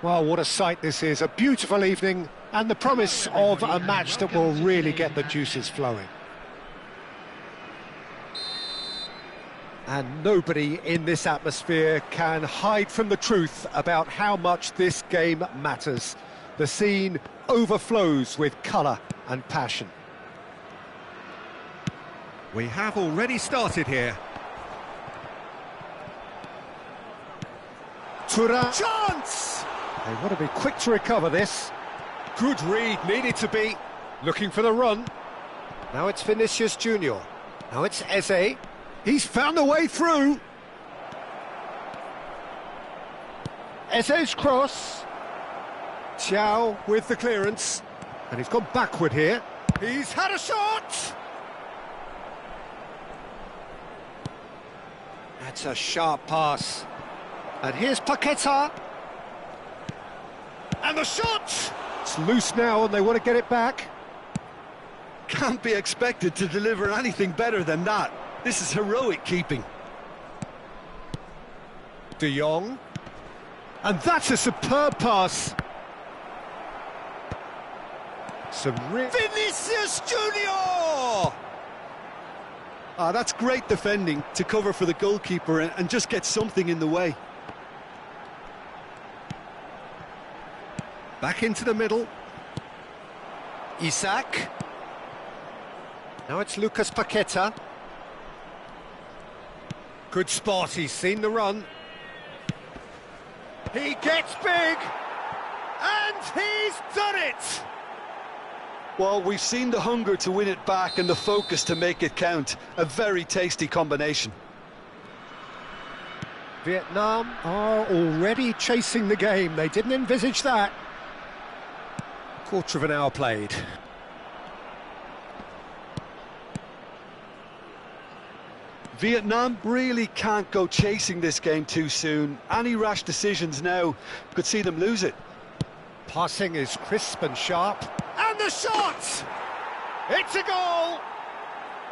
Well, what a sight this is, a beautiful evening and the promise of a match that will really get the juices flowing. And nobody in this atmosphere can hide from the truth about how much this game matters. The scene overflows with colour and passion. We have already started here. Thuan. Chance! They want to be quick to recover this. Good read, needed to be. Looking for the run. Now it's Vinicius Junior. Now it's Eze. He's found a way through. Eze's cross. Thiaw with the clearance. And he's gone backward here. He's had a shot! That's a sharp pass. And here's Paqueta. And the shot! It's loose now and they want to get it back. Can't be expected to deliver anything better than that. This is heroic keeping. De Jong. And that's a superb pass. Vinicius Junior! That's great defending to cover for the goalkeeper and just get something in the way. Back into the middle. Isak. Now it's Lucas Paqueta. Good spot, he's seen the run. He gets big! And he's done it! Well, we've seen the hunger to win it back and the focus to make it count. A very tasty combination. Vietnam are already chasing the game. They didn't envisage that. Quarter of an hour played. Vietnam really can't go chasing this game too soon. Any rash decisions now could see them lose it. Passing is crisp and sharp. And the shot! It's a goal!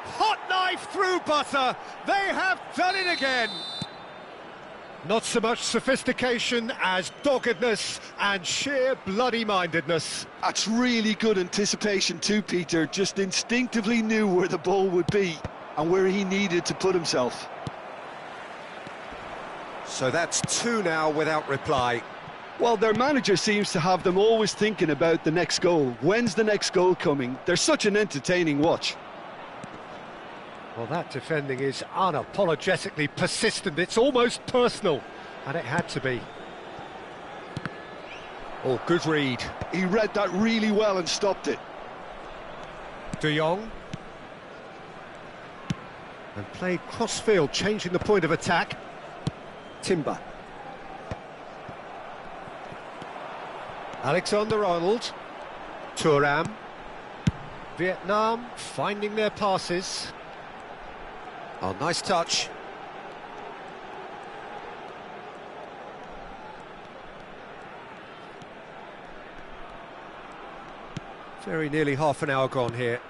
Hot knife through butter. They have done it again. Not so much sophistication as doggedness and sheer bloody-mindedness. That's really good anticipation too, Peter. Just instinctively knew where the ball would be and where he needed to put himself. So that's two now without reply. Well, their manager seems to have them always thinking about the next goal. When's the next goal coming? They're such an entertaining watch. Well, that defending is unapologetically persistent. It's almost personal, and it had to be. Oh, good read. He read that really well and stopped it. De Jong. And played cross-field, changing the point of attack. Timber. Alexander-Arnold. Thuan. Vietnam finding their passes. Oh, nice touch. Very nearly half an hour gone here.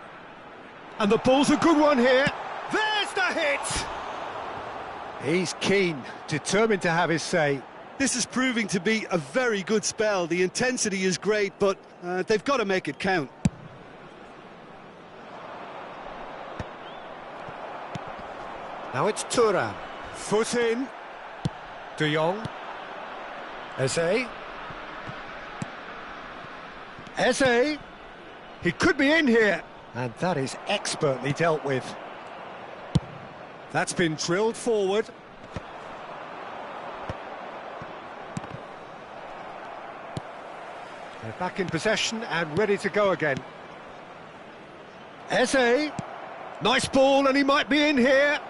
And the ball's a good one here. There's the hit! He's keen, determined to have his say. This is proving to be a very good spell. The intensity is great, but they've got to make it count. Now it's Thuan. Foot in. De Jong. Eze. Eze. He could be in here. And that is expertly dealt with. That's been drilled forward. They're back in possession and ready to go again. Eze. Nice ball, and he might be in here.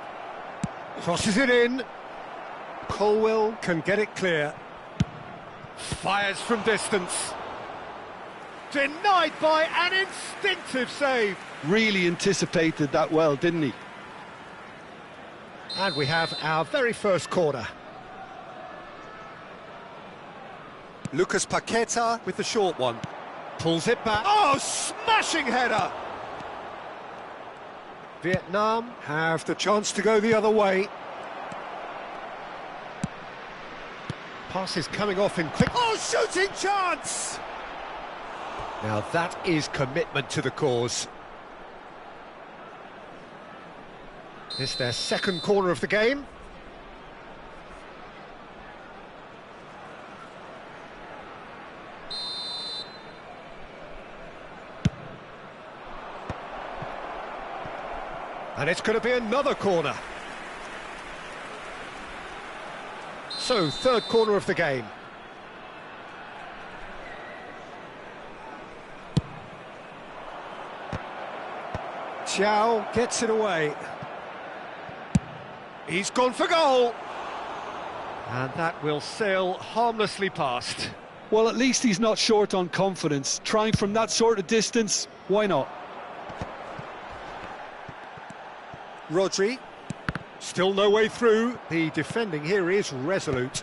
Crosses it in. Colwell can get it clear. Fires from distance. Denied by an instinctive save. Really anticipated that well, didn't he? And we have our very first corner. Lucas Paqueta with the short one. Pulls it back. Oh, smashing header! Vietnam have the chance to go the other way. Pass is coming off in quick... Oh, shooting chance! Now that is commitment to the cause. This their second corner of the game. And it's going to be another corner. So, third corner of the game. Chow gets it away. He's gone for goal. And that will sail harmlessly past. Well, at least he's not short on confidence. Trying from that sort of distance, why not? Rodri, still no way through. The defending here is resolute.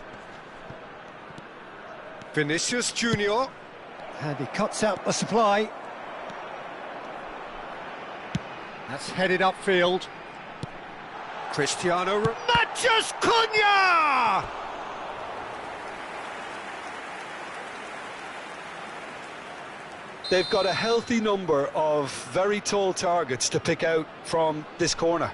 Vinicius Junior, and he cuts out the supply. That's headed upfield. Cristiano Matches Cunha! They've got a healthy number of very tall targets to pick out from this corner.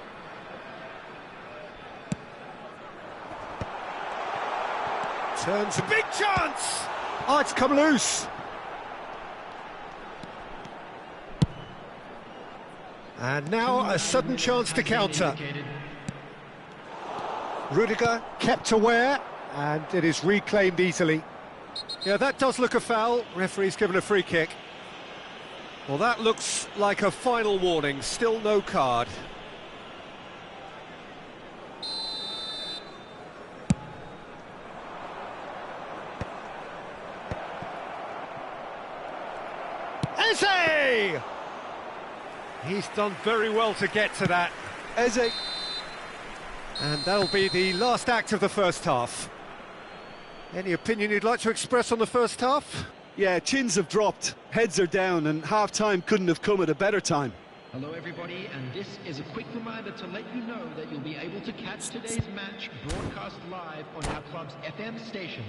Turns a big chance! Oh, it's come loose. And now a sudden chance to counter. Rudiger kept aware, and it is reclaimed easily. Yeah, that does look a foul. Referee's given a free kick. Well, that looks like a final warning. Still no card. Eze! He's done very well to get to that. Eze. And that'll be the last act of the first half. Any opinion you'd like to express on the first half? Yeah, chins have dropped, heads are down, and half-time couldn't have come at a better time. Hello everybody, and this is a quick reminder to let you know that you'll be able to catch today's match broadcast live on our club's FM station.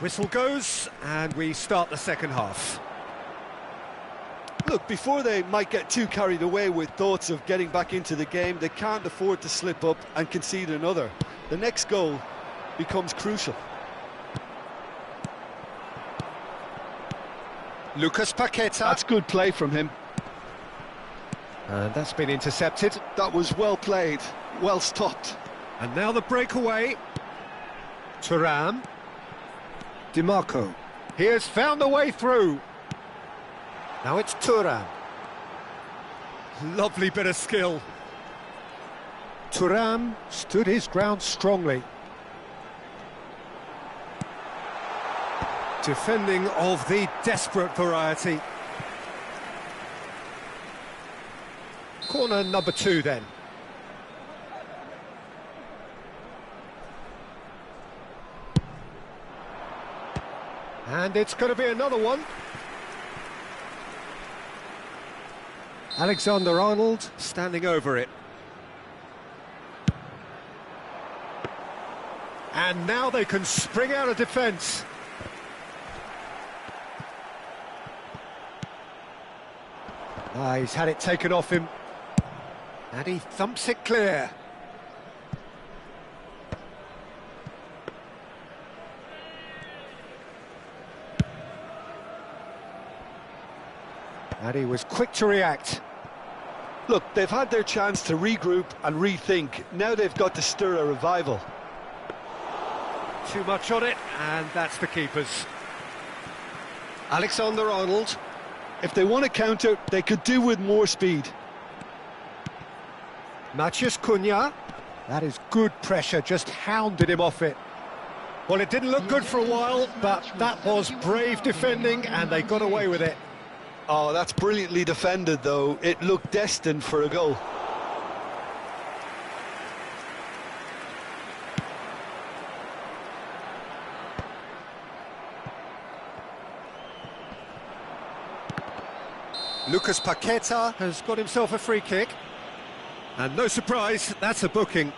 Whistle goes, and we start the second half. Look, before they might get too carried away with thoughts of getting back into the game, they can't afford to slip up and concede another. The next goal becomes crucial. Lucas Paqueta. That's good play from him. And that's been intercepted. That was well played, well stopped. And now the breakaway. Thuram. DiMarco. He has found the way through. Now it's Thuram. Lovely bit of skill. Thuram stood his ground strongly. Defending of the desperate variety. Corner number 2 then. And it's going to be another one. Alexander-Arnold standing over it. And now they can spring out of defence. He's had it taken off him. And he thumps it clear. And he was quick to react. Look, they've had their chance to regroup and rethink. Now they've got to stir a revival. Too much on it, and that's the keeper's. Alexander-Arnold. If they want to counter, they could do with more speed. Maciej Cunha. That is good pressure, just hounded him off it. Well, it didn't look good for a while, but that was brave defending, and they got away with it. Oh, that's brilliantly defended, though. It looked destined for a goal. Lucas Paqueta has got himself a free kick. And no surprise, that's a booking.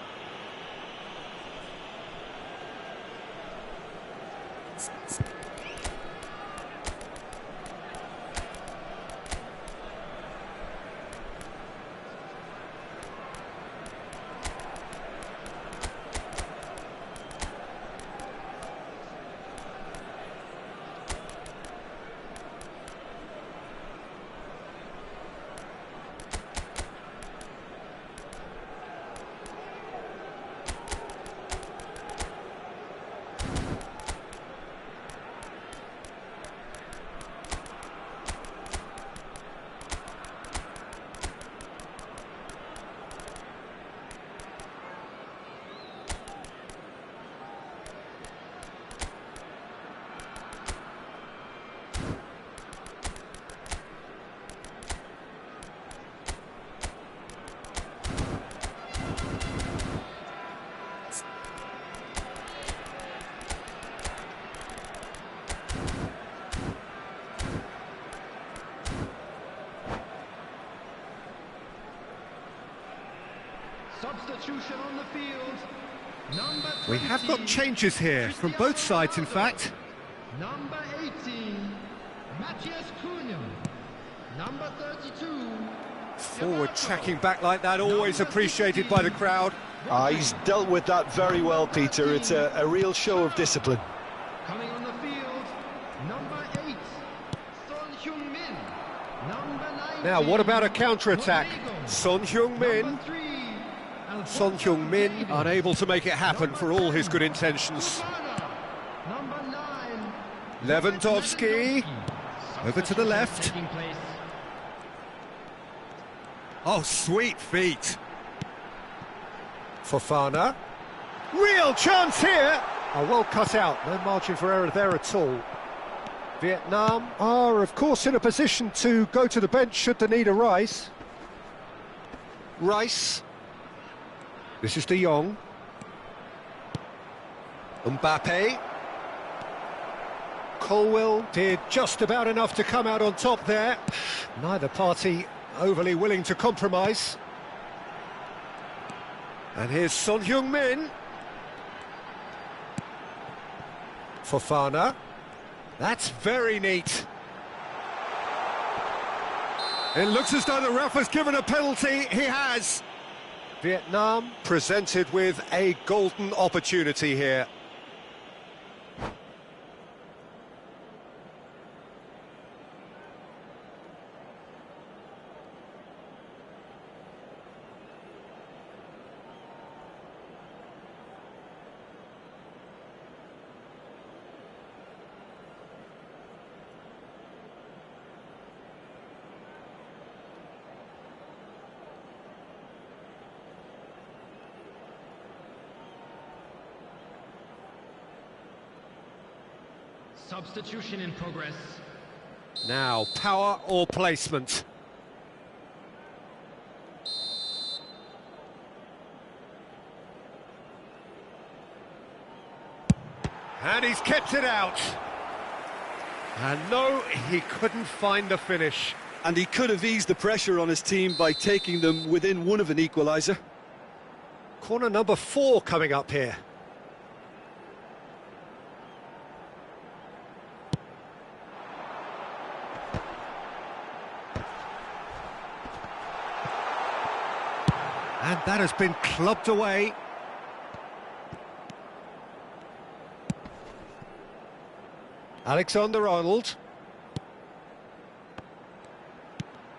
Substitution on the field. Number 20, We have got changes here, from both sides in fact. Number 18, Maciej Cunha. Number 32. Forward tracking back like that, always appreciated by the crowd. He's dealt with that very well, Peter. It's a real show of discipline. Coming on the field, number 8, Son Heung-min. Number 19. Now, what about a counter-attack? Son Heung-min. Number 3, Son Heung-min unable to make it happen for all his good intentions. Number 9, Lewandowski over to the left. taking place. Oh, sweet feet. Fofana. Real chance here. Oh, well cut out. No margin for error there at all. Vietnam are, of course, in a position to go to the bench should the need arise. Rice. This is De Jong. Mbappe. Colwell did just about enough to come out on top there. Neither party overly willing to compromise. And here's Son Heung-min. Fofana. That's very neat. It looks as though the ref has given a penalty. He has. Vietnam presented with a golden opportunity here. Substitution in progress. Now, power or placement? And he's kept it out. And no, he couldn't find the finish. And he could have eased the pressure on his team by taking them within one of an equaliser. Corner number 4 coming up here. That has been clubbed away. Alexander-Arnold.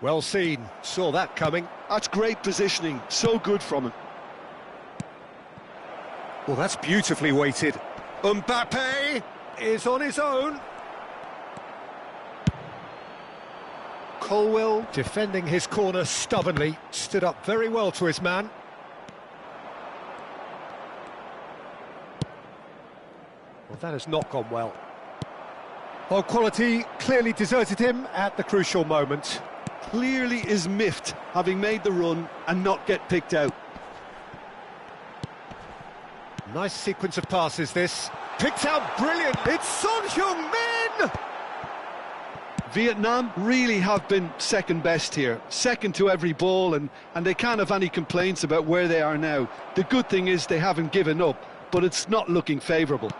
Well seen, saw that coming. That's great positioning, so good from him. Well, that's beautifully weighted. Mbappe is on his own. Colwell defending his corner stubbornly, stood up very well to his man. Well, that has not gone well. Well, quality clearly deserted him at the crucial moment. Clearly is miffed, having made the run and not get picked out. Nice sequence of passes, this. Picked out brilliant. It's Son Heung-min! Vietnam really have been second best here, second to every ball, and they can't have any complaints about where they are now. The good thing is they haven't given up, but it's not looking favourable.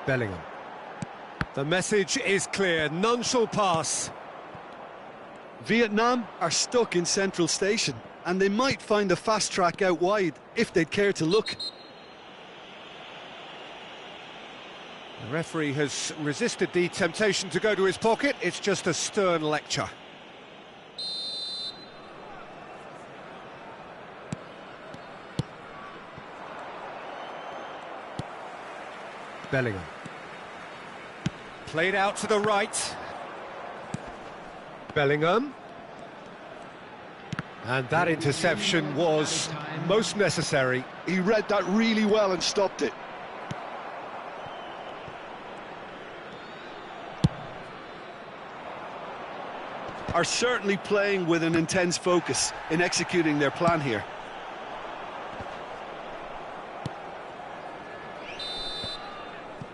Bellingham. The message is clear, none shall pass. Vietnam are stuck in Central Station, and they might find a fast track out wide if they'd care to look. The referee has resisted the temptation to go to his pocket. It's just a stern lecture. Bellingham. Played out to the right. Bellingham. And that interception was most necessary. He read that really well and stopped it. Are certainly playing with an intense focus in executing their plan here.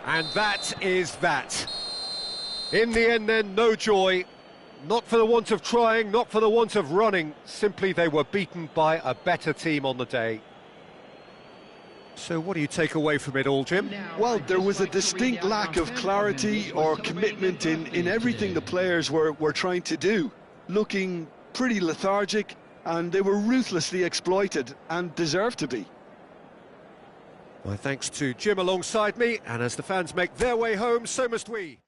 And that is that. In the end then, no joy. Not for the want of trying, not for the want of running. Simply they were beaten by a better team on the day. So what do you take away from it all, Jim? Well, there was a distinct lack of clarity or commitment in everything the players were trying to do. Looking pretty lethargic, and they were ruthlessly exploited and deserved to be. My thanks to Jim alongside me, and as the fans make their way home, so must we.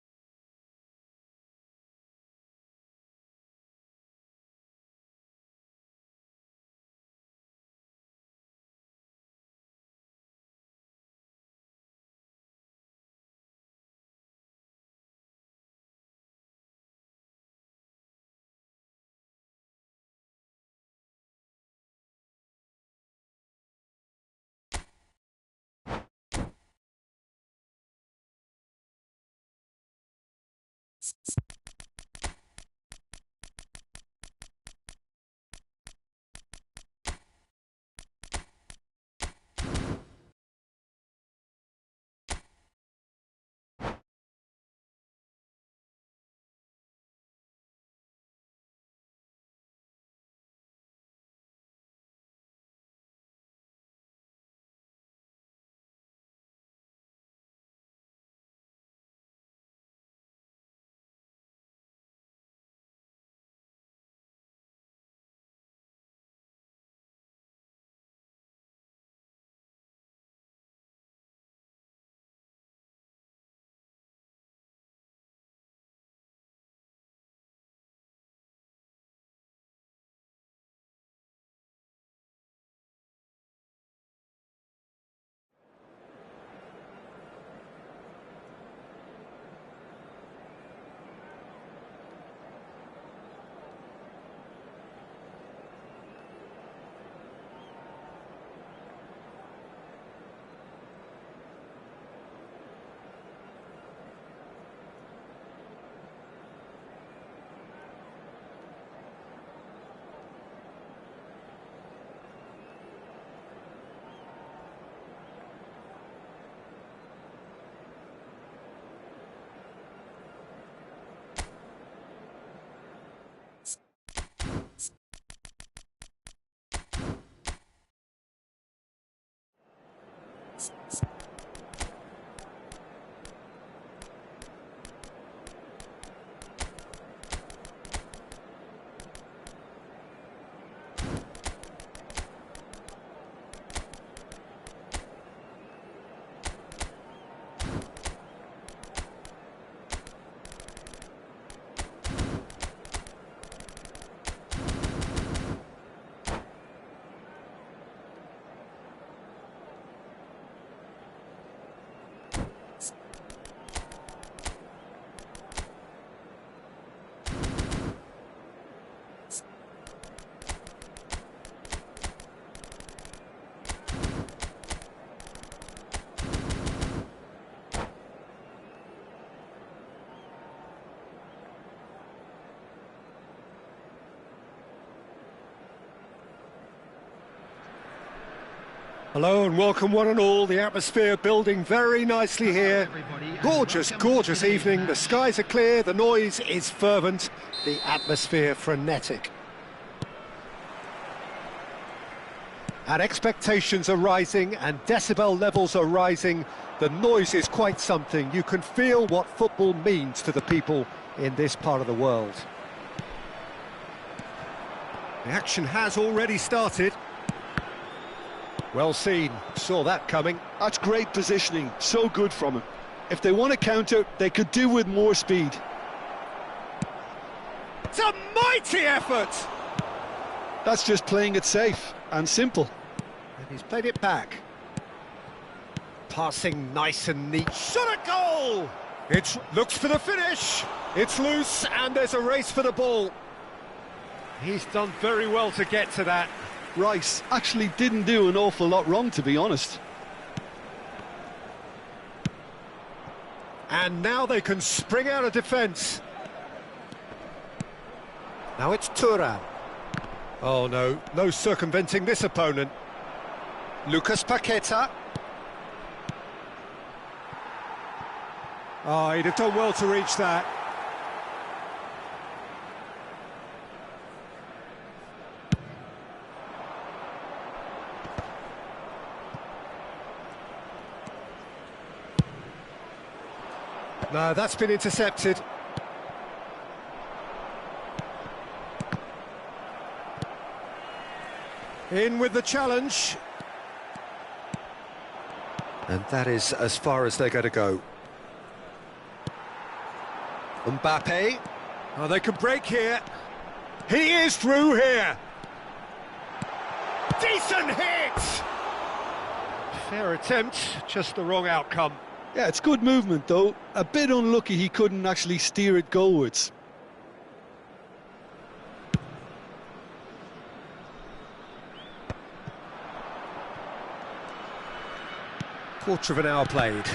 Hello and welcome one and all. The atmosphere building very nicely here. Gorgeous, gorgeous evening. The skies are clear, the noise is fervent, the atmosphere frenetic. And expectations are rising and decibel levels are rising. The noise is quite something. You can feel what football means to the people in this part of the world. The action has already started. Well seen, saw that coming. That's great positioning, so good from him. If they want to counter, they could do with more speed. It's a mighty effort! That's just playing it safe and simple. And he's played it back. Passing nice and neat. Shot a goal! It looks for the finish. It's loose and there's a race for the ball. He's done very well to get to that. Rice actually didn't do an awful lot wrong, to be honest. And now they can spring out of defence. Now it's Thuan. Oh no, no circumventing this opponent. Lucas Paqueta. Oh, he'd have done well to reach that. No, that's been intercepted. In with the challenge. And that is as far as they're going to go. Mbappe. Oh, they could break here. He is through here. Decent hit! Fair attempt, just the wrong outcome. Yeah, it's good movement, though. A bit unlucky he couldn't actually steer it goalwards. Quarter of an hour played.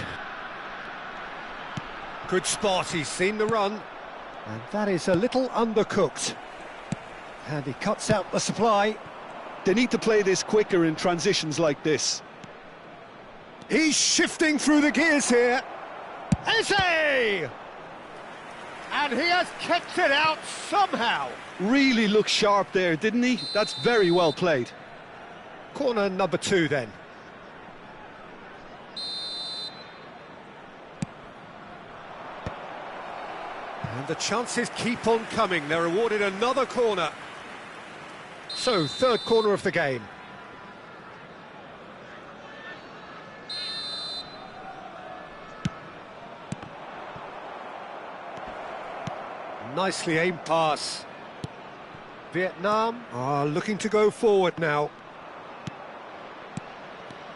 Good spot, he's seen the run. And that is a little undercooked. And he cuts out the supply. They need to play this quicker in transitions like this. He's shifting through the gears here. Eze! And he has kept it out somehow. Really looked sharp there, didn't he? That's very well played. Corner number 2 then. And the chances keep on coming. They're awarded another corner. So, third corner of the game. Nicely aimed pass. Vietnam are looking to go forward now.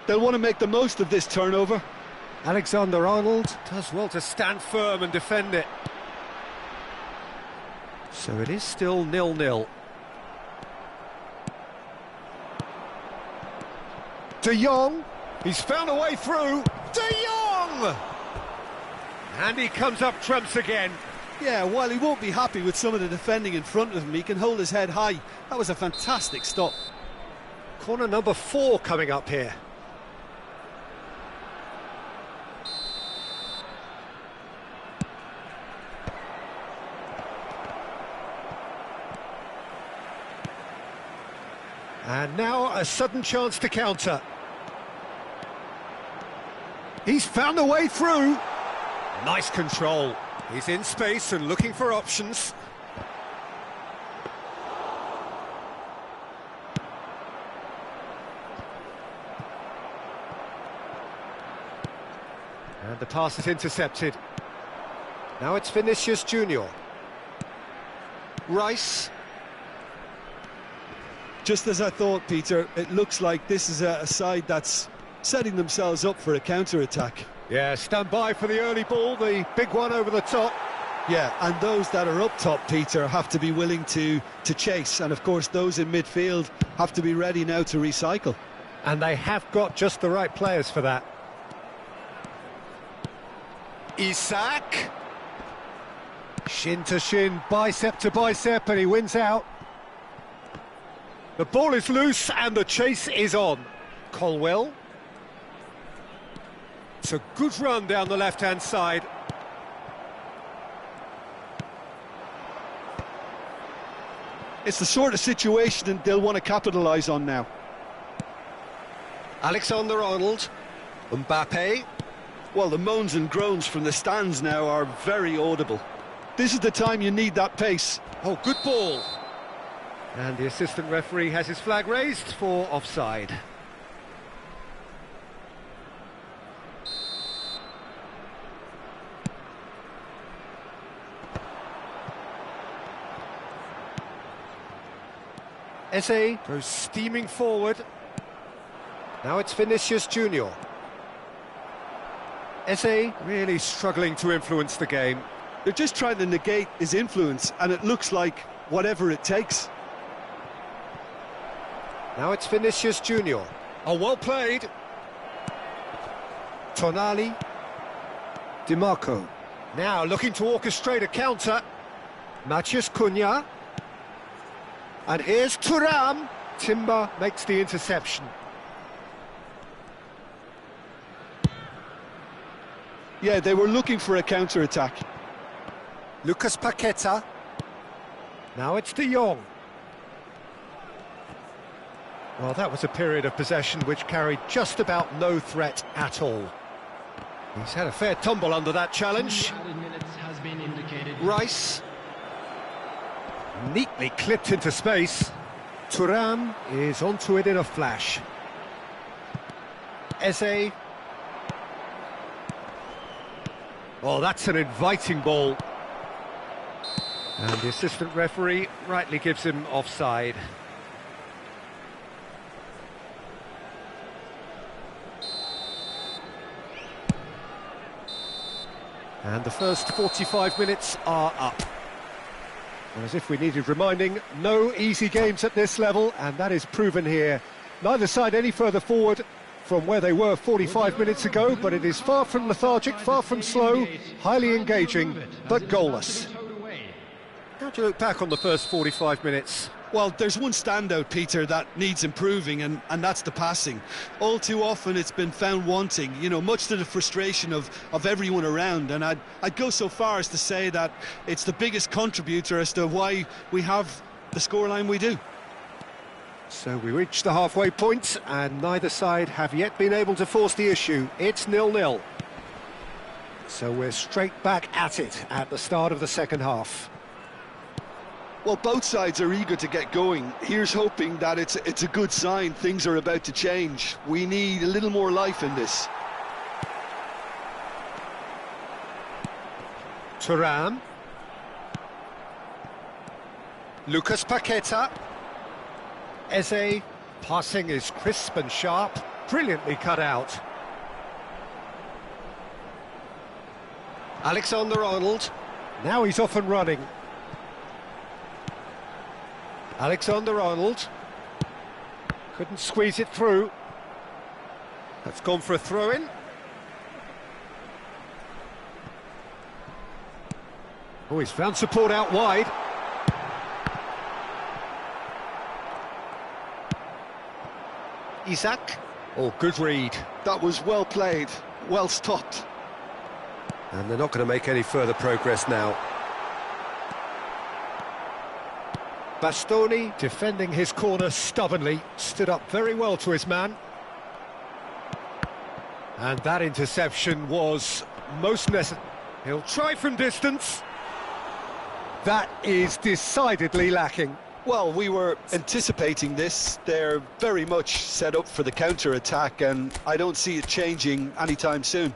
They'll want to make the most of this turnover. Alexander-Arnold does well to stand firm and defend it. So it is still 0-0. De Jong, he's found a way through. De Jong! And he comes up trumps again. Yeah, while he won't be happy with some of the defending in front of him, he can hold his head high. That was a fantastic stop. Corner number 4 coming up here. And now a sudden chance to counter. He's found a way through. Nice control. He's in space and looking for options. And the pass is intercepted. Now it's Vinicius Junior. Rice. Just as I thought, Peter, it looks like this is a side that's setting themselves up for a counter-attack. Yeah, stand by for the early ball, the big one over the top. Yeah, and those that are up top, Peter, have to be willing to chase. And, of course, those in midfield have to be ready now to recycle. And they have got just the right players for that. Isak. Shin to shin, bicep to bicep, and he wins out. The ball is loose and the chase is on. Colwell. It's a good run down the left-hand side. It's the sort of situation they'll want to capitalise on now. Alexander-Arnold. Mbappe. Well, the moans and groans from the stands now are very audible. This is the time you need that pace. Oh, good ball. And the assistant referee has his flag raised for offside. Eze goes steaming forward. Now it's Vinicius Junior. Eze really struggling to influence the game. They're just trying to negate his influence, and it looks like whatever it takes. Now it's Vinicius Junior. Oh, well played. Tonali. DiMarco. Now looking to orchestrate a counter. Matheus Cunha. And here's Thuram. Timber makes the interception. Yeah, they were looking for a counter-attack. Lucas Paqueta. Now it's De Jong. Well, that was a period of possession which carried just about no threat at all. He's had a fair tumble under that challenge. Has been indicated. Rice. Neatly clipped into space. Thuram is onto it in a flash. Eze. Oh, that's an inviting ball. And the assistant referee rightly gives him offside. And the first 45 minutes are up. And as if we needed reminding, no easy games at this level, and that is proven here. Neither side any further forward from where they were 45 minutes ago, but it is far from lethargic, far from slow, highly engaging, but goalless. How do you look back on the first 45 minutes? Well, there's one standout, Peter, that needs improving, and that's the passing. All too often it's been found wanting, you know, much to the frustration of everyone around, and I'd go so far as to say that it's the biggest contributor as to why we have the scoreline we do. So we reach the halfway point, and neither side have yet been able to force the issue. It's 0-0. So we're straight back at it at the start of the second half. Well, both sides are eager to get going. Here's hoping that it's a good sign. Things are about to change. We need a little more life in this. Thuram. Lucas Paqueta. Eze. Passing is crisp and sharp. Brilliantly cut out. Alexander-Arnold. Now he's off and running. Alexander-Arnold couldn't squeeze it through. That's gone for a throw-in. Oh, he's found support out wide. Isak. Oh, good read. That was well played, well stopped. And they're not going to make any further progress now. Bastoni, defending his corner stubbornly, stood up very well to his man. And that interception was most necessary. He'll try from distance. That is decidedly lacking. Well, we were anticipating this. They're very much set up for the counter-attack, and I don't see it changing anytime soon.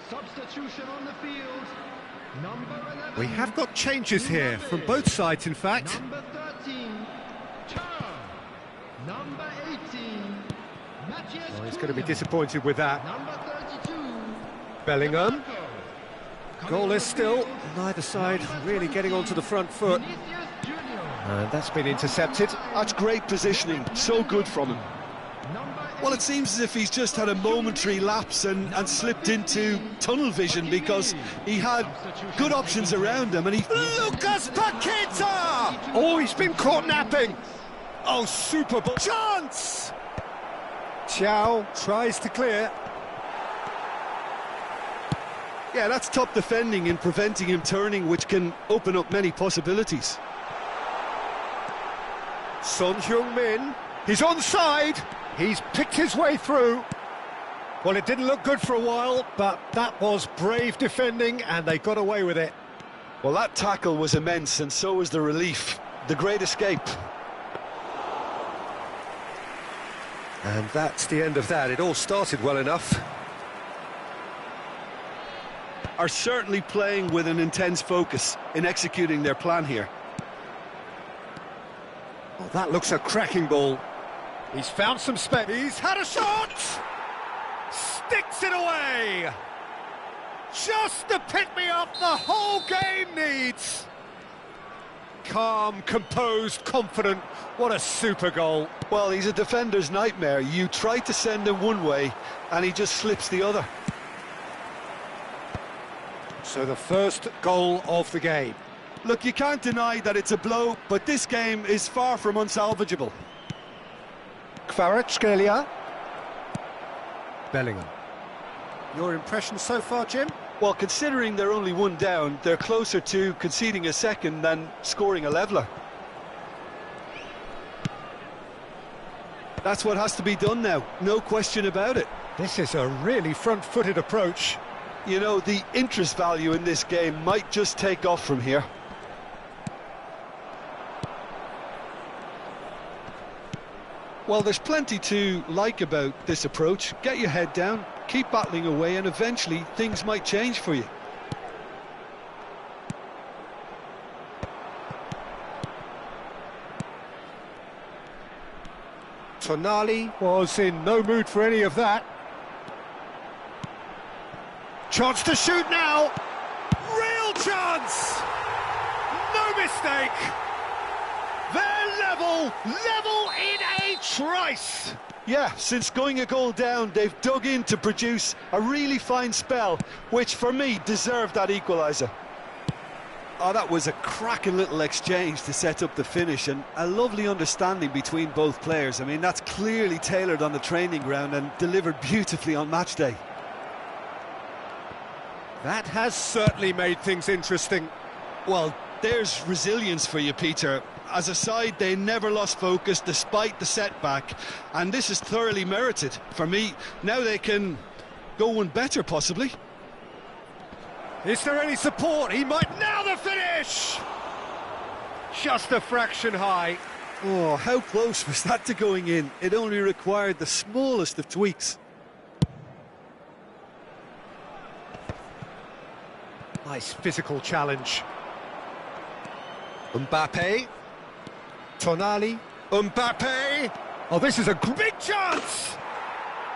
Substitution on the field. Number 11. We have got changes here from both sides, in fact. Number 13, Turn. Number 18, Oh, he's going to be disappointed with that. Number 32. Bellingham. Goalless still. Neither side really getting onto the front foot. And that's been intercepted. That's great positioning, so good from him. Well, it seems as if he's just had a momentary lapse and slipped into tunnel vision, because he had good options around him and he... Lucas Paqueta! Oh, he's been caught napping. Oh, super ball. Chance! Chow tries to clear. Yeah, that's top defending and preventing him turning, which can open up many possibilities. Son Heung-min, he's onside. He's picked his way through. Well, it didn't look good for a while, but that was brave defending, and they got away with it. Well, that tackle was immense, and so was the relief. The great escape. And that's the end of that. It all started well enough. Are certainly playing with an intense focus in executing their plan here. Oh, that looks a cracking ball. He's found some space. He's had a shot! Sticks it away! Just the pick-me-up the whole game needs. Calm, composed, confident. What a super goal. Well, he's a defender's nightmare. You try to send him one way, and he just slips the other. So the first goal of the game. Look, you can't deny that it's a blow, but this game is far from unsalvageable. Kvaratskhelia. Bellingham. Your impression so far, Jim? Well, considering they're only one down, they're closer to conceding a second than scoring a leveller. That's what has to be done now, no question about it. This is a really front-footed approach. You know, the interest value in this game might just take off from here. Well, there's plenty to like about this approach. Get your head down, keep battling away, and eventually things might change for you. Tonali was in no mood for any of that. Chance to shoot now. Real chance. No mistake. They're level in a trice. Yeah, since going a goal down, they've dug in to produce a really fine spell, which for me deserved that equaliser. Oh, that was a cracking little exchange to set up the finish, and a lovely understanding between both players. I mean, that's clearly tailored on the training ground and delivered beautifully on match day. That has certainly made things interesting. Well, there's resilience for you, Peter. As a side, they never lost focus despite the setback, and this is thoroughly merited. For me, now they can go one better, possibly. Is there any support? He might... Now the finish! Just a fraction high. Oh, how close was that to going in? It only required the smallest of tweaks. Nice physical challenge. Mbappe. Tonali. Mbappe. Oh, this is a big chance!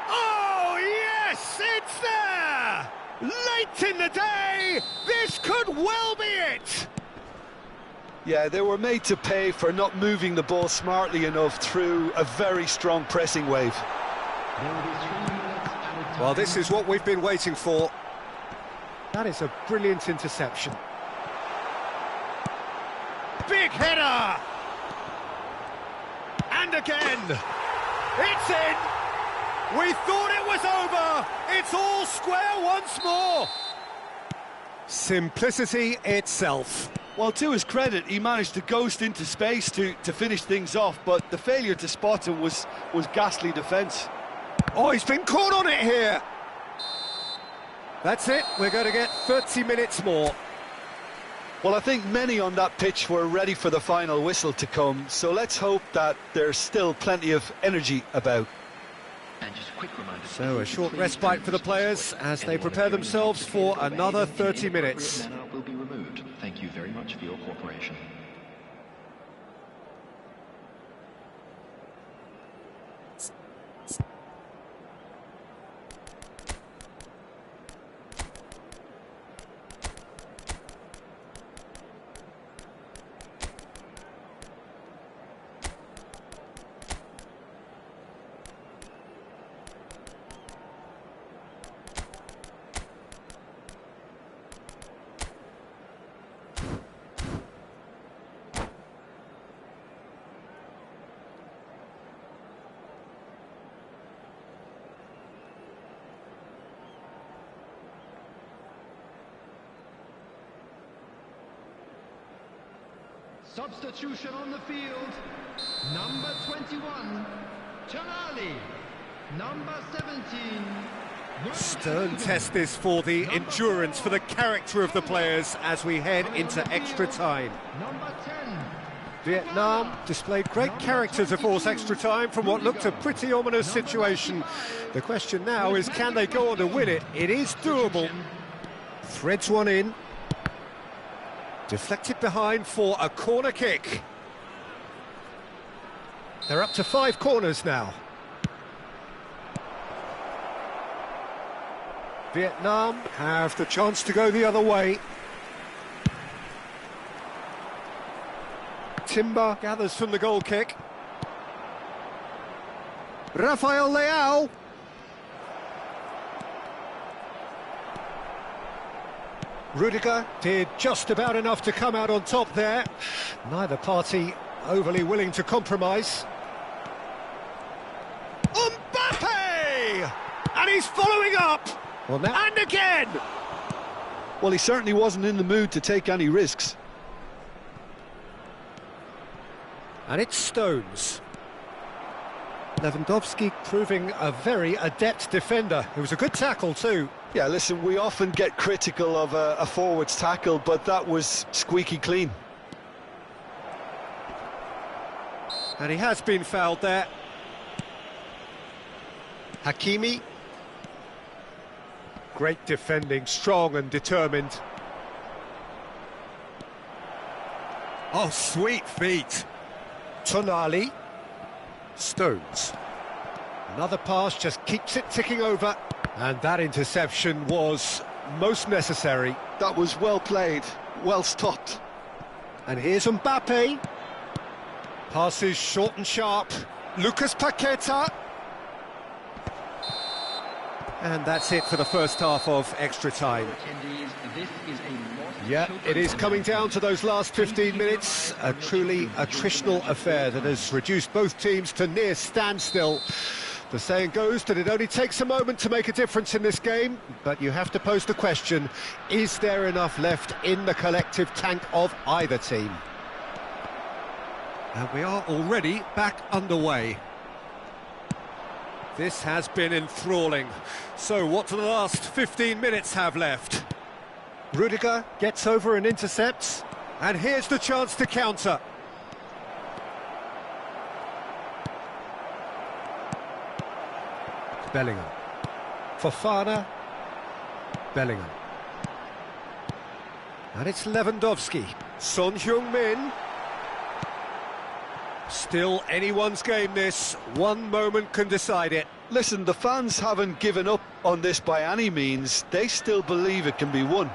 Oh, yes, it's there! Late in the day, this could well be it! Yeah, they were made to pay for not moving the ball smartly enough through a very strong pressing wave. Well, this is what we've been waiting for. That is a brilliant interception. Big header! And again! It's in! We thought it was over! It's all square once more! Simplicity itself. Well, to his credit, he managed to ghost into space to finish things off, but the failure to spot him was ghastly defence. Oh, he's been caught on it here! That's it, we're going to get 30 minutes more. Well, I think many on that pitch were ready for the final whistle to come, so let's hope that there's still plenty of energy about. And just a quick reminder, So a short respite for the players as they prepare themselves for another 30 minutes. will be removed. Thank you very much for your cooperation. Substitution on the field. Number 21, Tonali. Number 17. Stern test this for the endurance, for the character of the players as we head into extra time. Number 10. Vietnam displayed great character to force extra time from what looked a pretty ominous situation. The question now is, can they go on to win it? It is doable. Threads one in. Deflected behind for a corner kick. They're up to 5 corners now. Vietnam have the chance to go the other way. Timber gathers from the goal kick. Rafael Leao. Rudiger did just about enough to come out on top there. Neither party overly willing to compromise. Mbappe! And he's following up! Well, now and again! Well, he certainly wasn't in the mood to take any risks. And it's Stones. Lewandowski proving a very adept defender. It was a good tackle too. Yeah, listen, we often get critical of a forward's tackle, but that was squeaky clean. And he has been fouled there. Hakimi. Great defending, strong and determined. Oh, sweet feet. Tonali. Stones. Another pass just keeps it ticking over. And that interception was most necessary. That was well played, well stopped. And here's Mbappe. Passes short and sharp. Lucas Paqueta. And that's it for the first half of extra time. Yeah, it is coming down to those last 15 minutes. A truly attritional affair that has reduced both teams to near standstill. The saying goes that it only takes a moment to make a difference in this game, but you have to pose the question, is there enough left in the collective tank of either team? And we are already back underway. This has been enthralling. So what do the last 15 minutes have left? Rudiger gets over and intercepts. And here's the chance to counter. Bellingham. Fofana. Bellingham. And it's Lewandowski. Son Heung-min. Still anyone's game this. One moment can decide it. Listen, the fans haven't given up on this by any means. They still believe it can be won.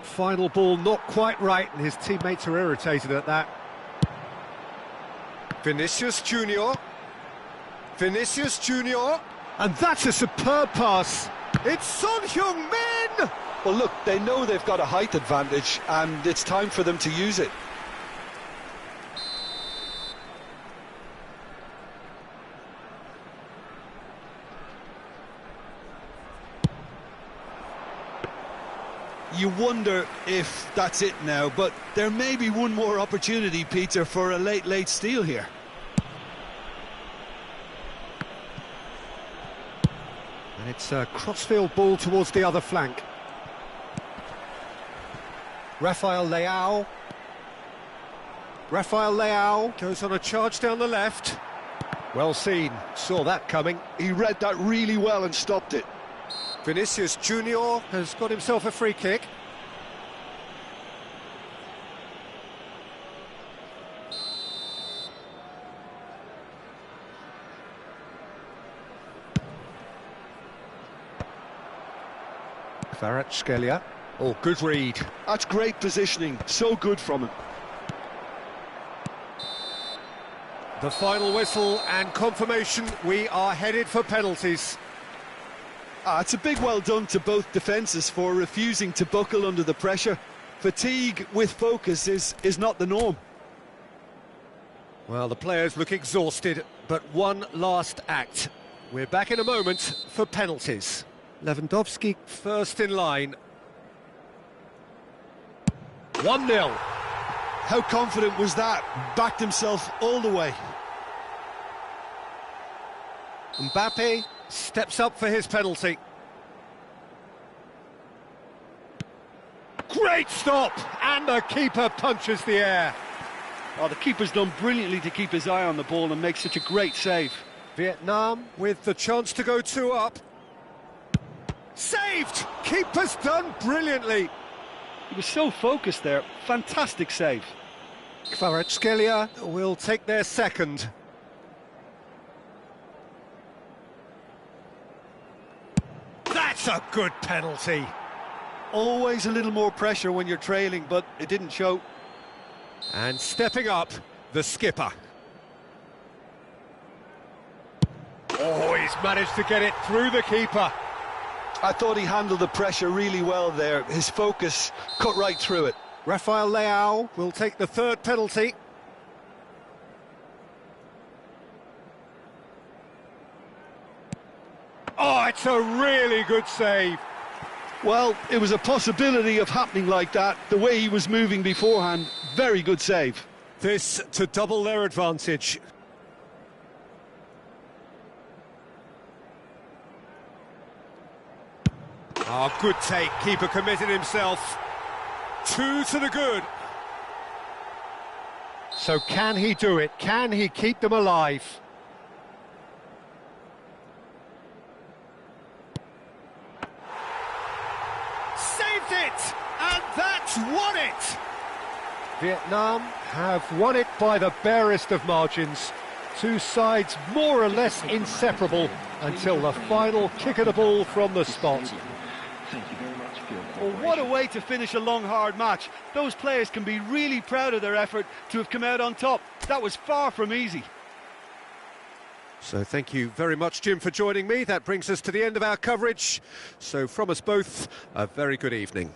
Final ball not quite right, and his teammates are irritated at that. Vinicius Junior. Vinicius Junior. And that's a superb pass. It's Son Heung-min! Well, look, they know they've got a height advantage, and it's time for them to use it. You wonder if that's it now, but there may be one more opportunity, Peter, for a late steal here. And it's a crossfield ball towards the other flank. Rafael Leao. Rafael Leao goes on a charge down the left. Well seen, saw that coming. He read that really well and stopped it. Vinicius Junior has got himself a free kick. Kvaratskhelia. Oh, good read. That's great positioning, so good from him. The final whistle and confirmation, we are headed for penalties. It's a big well done to both defences for refusing to buckle under the pressure. Fatigue with focus is not the norm. Well, the players look exhausted, but one last act. We're back in a moment for penalties. Lewandowski first in line. 1-0. How confident was that? Backed himself all the way. Mbappe steps up for his penalty. Great stop! And the keeper punches the air. Oh, the keeper's done brilliantly to keep his eye on the ball and make such a great save. Vietnam with the chance to go 2 up. Saved! Keeper's done brilliantly. He was so focused there. Fantastic save. Kvaratskhelia will take their second. That's a good penalty. Always a little more pressure when you're trailing, but it didn't show. And stepping up, the skipper. Oh, he's managed to get it through the keeper. I thought he handled the pressure really well there. His focus cut right through it. Rafael Leao will take the third penalty. Oh, it's a really good save. Well, it was a possibility of happening like that. The way he was moving beforehand, very good save. This to double their advantage. Oh, good take. Keeper committed himself. 2 to the good. So can he do it? Can he keep them alive? Saved it! And that's won it! Vietnam have won it by the barest of margins. Two sides more or less inseparable until the final kick of the ball from the spot. Thank you very much for your Well, what a way to finish a long, hard match. Those players can be really proud of their effort to have come out on top. That was far from easy. So thank you very much, Jim, for joining me. That brings us to the end of our coverage. So from us both, a very good evening.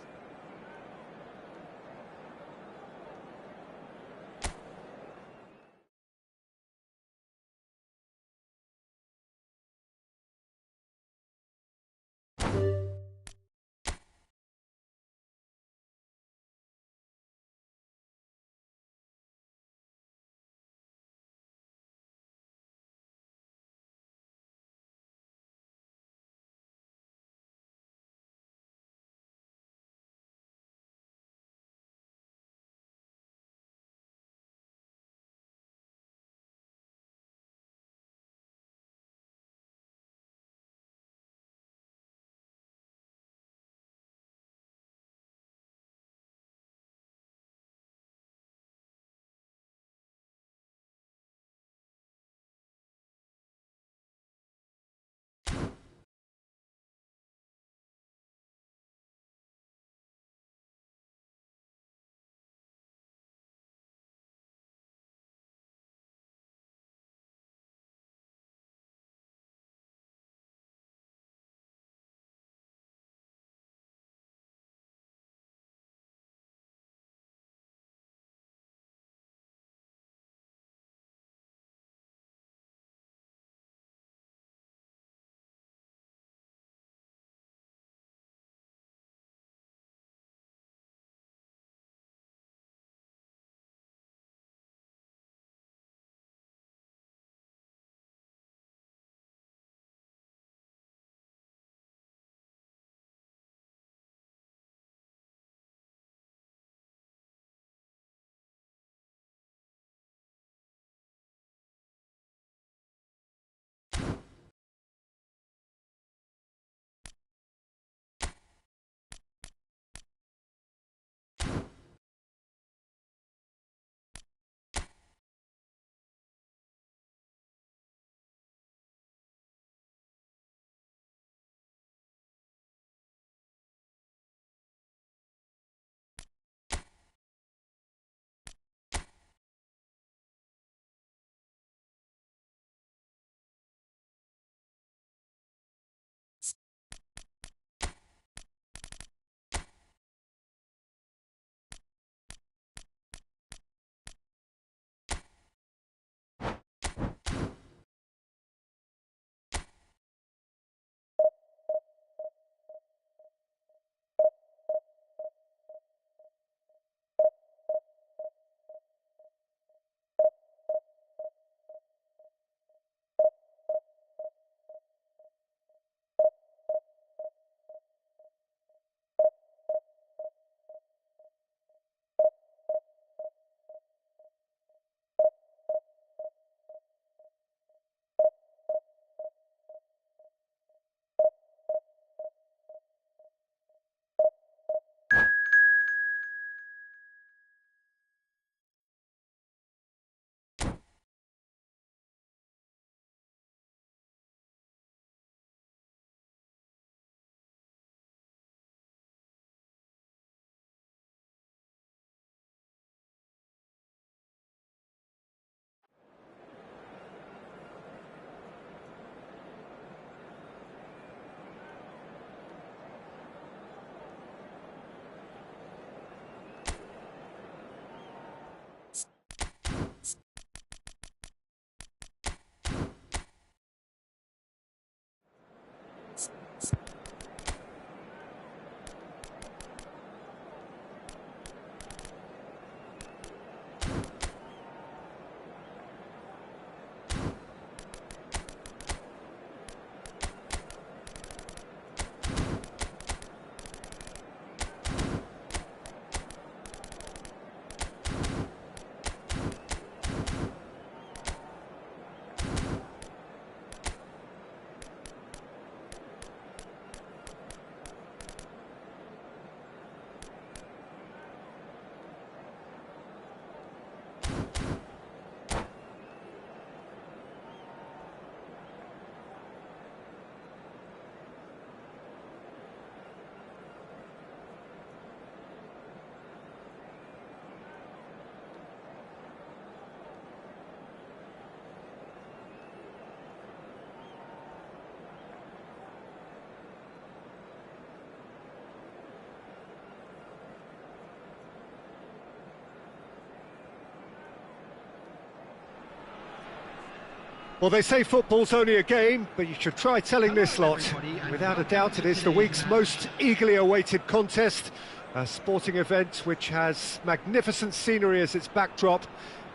Well, they say football's only a game, but you should try telling this lot. Without a doubt, it is the week's most eagerly awaited contest, a sporting event which has magnificent scenery as its backdrop.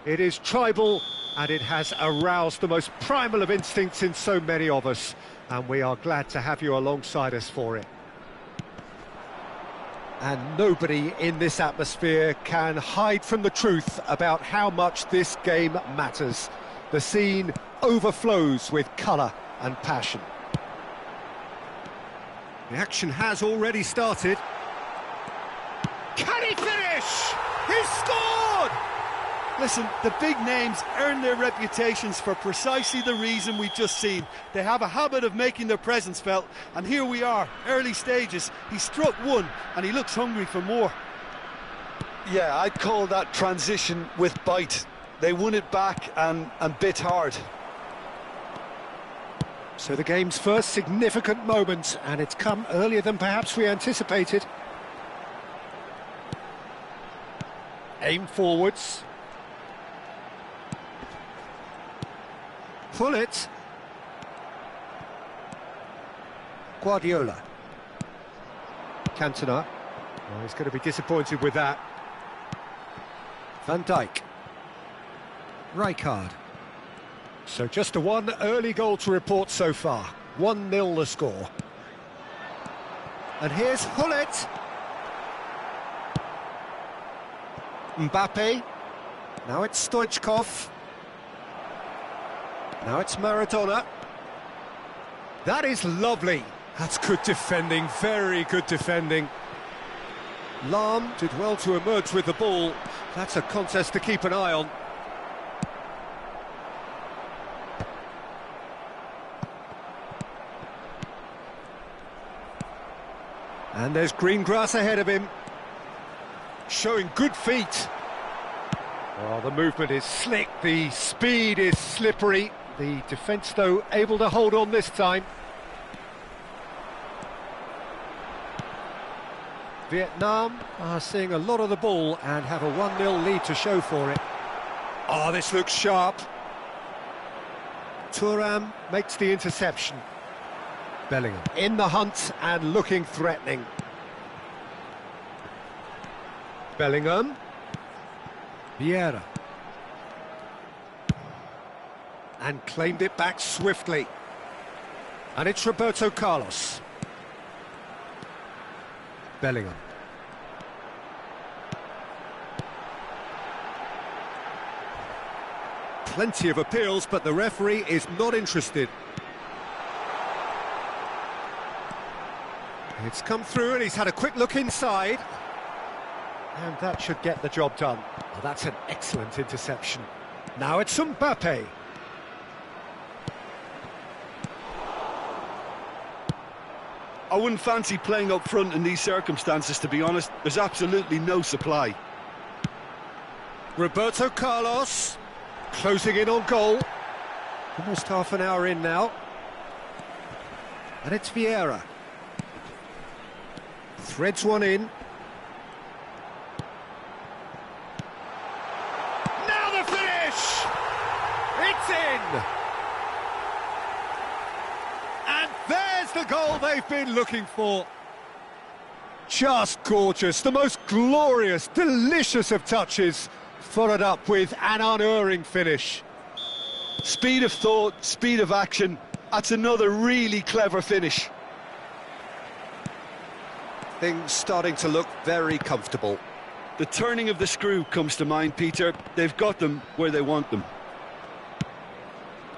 It is tribal, and it has aroused the most primal of instincts in so many of us, and we are glad to have you alongside us for it. And nobody in this atmosphere can hide from the truth about how much this game matters. The scene overflows with colour and passion. The action has already started. Can he finish? He scored! Listen, the big names earn their reputations for precisely the reason we've just seen. They have a habit of making their presence felt, and here we are, early stages. He struck one, and he looks hungry for more. Yeah, I'd call that transition with bite. They won it back and bit hard. So the game's first significant moment, and it's come earlier than perhaps we anticipated. Aim forwards. Pull it. Guardiola. Cantona. Oh, he's going to be disappointed with that. Van Dijk. Rijkaard. So just a one early goal to report so far. 1-0 the score. And here's Hullet. Mbappe. Now it's Stoichkov. Now it's Maradona. That is lovely. That's good defending, very good defending. Lahm did well to emerge with the ball. That's a contest to keep an eye on. And there's green grass ahead of him. Showing good feet. Well, the movement is slick, the speed is slippery. The defence, though, able to hold on this time. Vietnam are seeing a lot of the ball and have a 1-0 lead to show for it. Oh, this looks sharp. Thuram makes the interception. Bellingham in the hunt and looking threatening. Bellingham. Vieira. And claimed it back swiftly. And it's Roberto Carlos. Bellingham. Plenty of appeals, but the referee is not interested. It's come through and he's had a quick look inside. And that should get the job done. Oh, that's an excellent interception. Now it's Mbappe. I wouldn't fancy playing up front in these circumstances, to be honest. There's absolutely no supply. Roberto Carlos closing in on goal. Almost half an hour in now. And it's Vieira. Threads one in. Now the finish! It's in! And there's the goal they've been looking for. Just gorgeous, the most glorious, delicious of touches, followed up with an unerring finish. Speed of thought, speed of action. That's another really clever finish. Things starting to look very comfortable. The turning of the screw comes to mind, Peter. They've got them where they want them.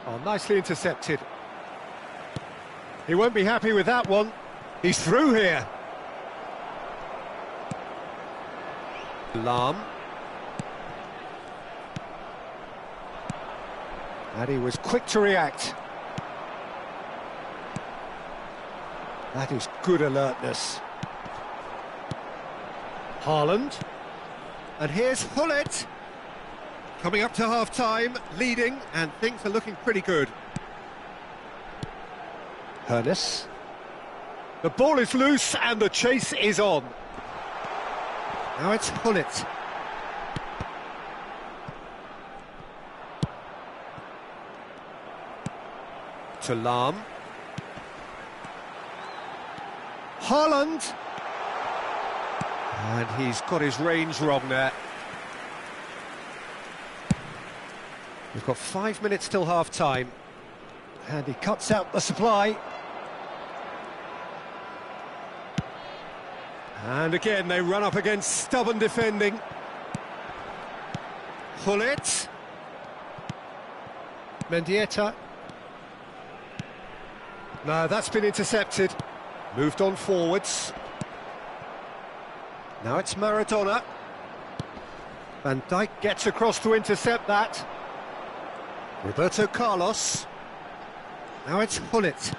Oh, nicely intercepted. He won't be happy with that one. He's through here. Lahm. And he was quick to react. That is good alertness. Haaland. And here's Hullet. Coming up to half-time, leading, and things are looking pretty good. Hernes. The ball is loose and the chase is on. Now it's Hullet. To Lahm. Haaland. And he's got his range wrong there. We've got 5 minutes till half-time. And he cuts out the supply. And again, they run up against stubborn defending. Hullet. Mendieta. No, that's been intercepted. Moved on forwards. Now it's Maradona. Van Dijk gets across to intercept that. Roberto Carlos. Now it's Hullet.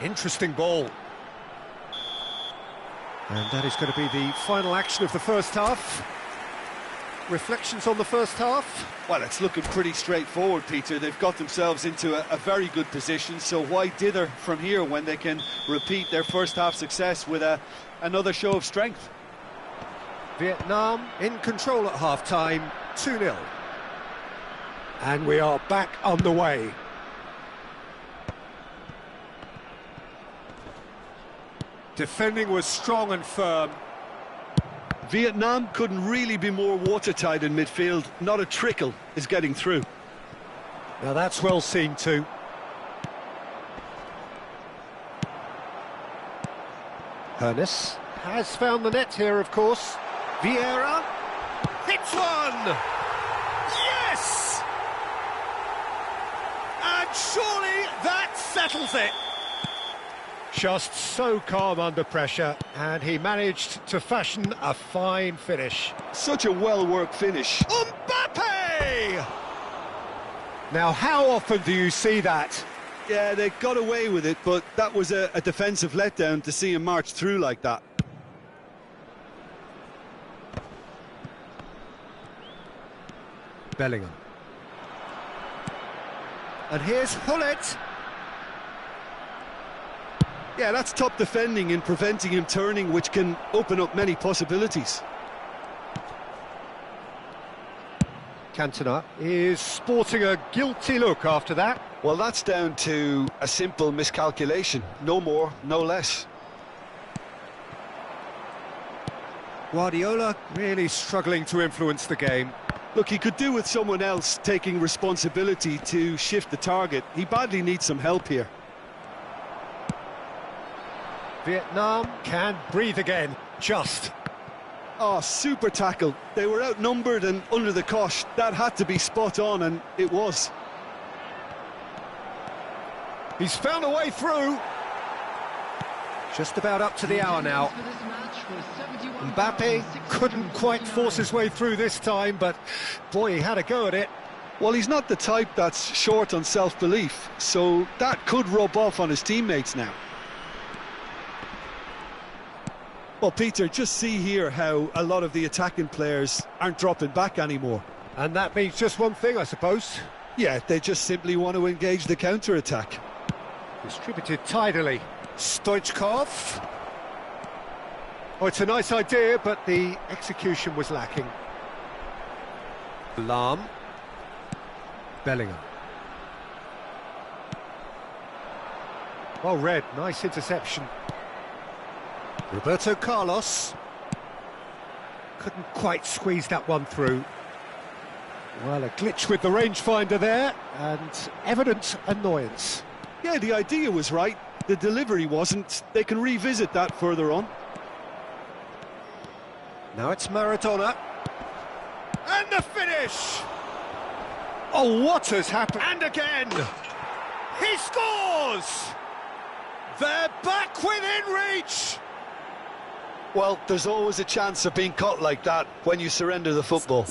Interesting ball. And that is going to be the final action of the first half. Reflections on the first half? Well, it's looking pretty straightforward, Peter. They've got themselves into a very good position, so why dither from here when they can repeat their first half success with another show of strength? Vietnam in control at half-time, 2-0. And we are back on the way. Defending was strong and firm. Vietnam couldn't really be more watertight in midfield. Not a trickle is getting through. Now that's well seen too. Hernes has found the net here, of course. Vieira hits one! Yes! And surely that settles it. Just so calm under pressure, and he managed to fashion a fine finish. Such a well-worked finish. Mbappe! Now, how often do you see that? Yeah, they got away with it, but that was a defensive letdown to see him march through like that. Bellingham. And here's Hullet. Yeah, that's top defending in preventing him turning, which can open up many possibilities. Cantona is sporting a guilty look after that. Well, that's down to a simple miscalculation. No more, no less. Guardiola really struggling to influence the game. Look, he could do with someone else taking responsibility to shift the target. He badly needs some help here. Vietnam can breathe again, just. Oh, super tackle. They were outnumbered and under the cosh. That had to be spot on, and it was. He's found a way through. Just about up to the hour now. Mbappe couldn't quite force his way through this time, but boy, he had a go at it. Well, he's not the type that's short on self-belief, so that could rub off on his teammates now. Well, Peter, just see here how a lot of the attacking players aren't dropping back anymore. And that means just one thing, I suppose. Yeah, they just simply want to engage the counter-attack. Distributed tidily. Stoichkov. Oh, it's a nice idea, but the execution was lacking. Lahm. Bellingham. Well read, nice interception. Roberto Carlos. Couldn't quite squeeze that one through. Well, a glitch with the rangefinder there, and evident annoyance. Yeah, the idea was right, the delivery wasn't. They can revisit that further on. Now it's Maradona. And the finish! Oh, what has happened? And again! He scores! They're back within reach! Well, there's always a chance of being caught like that when you surrender the football.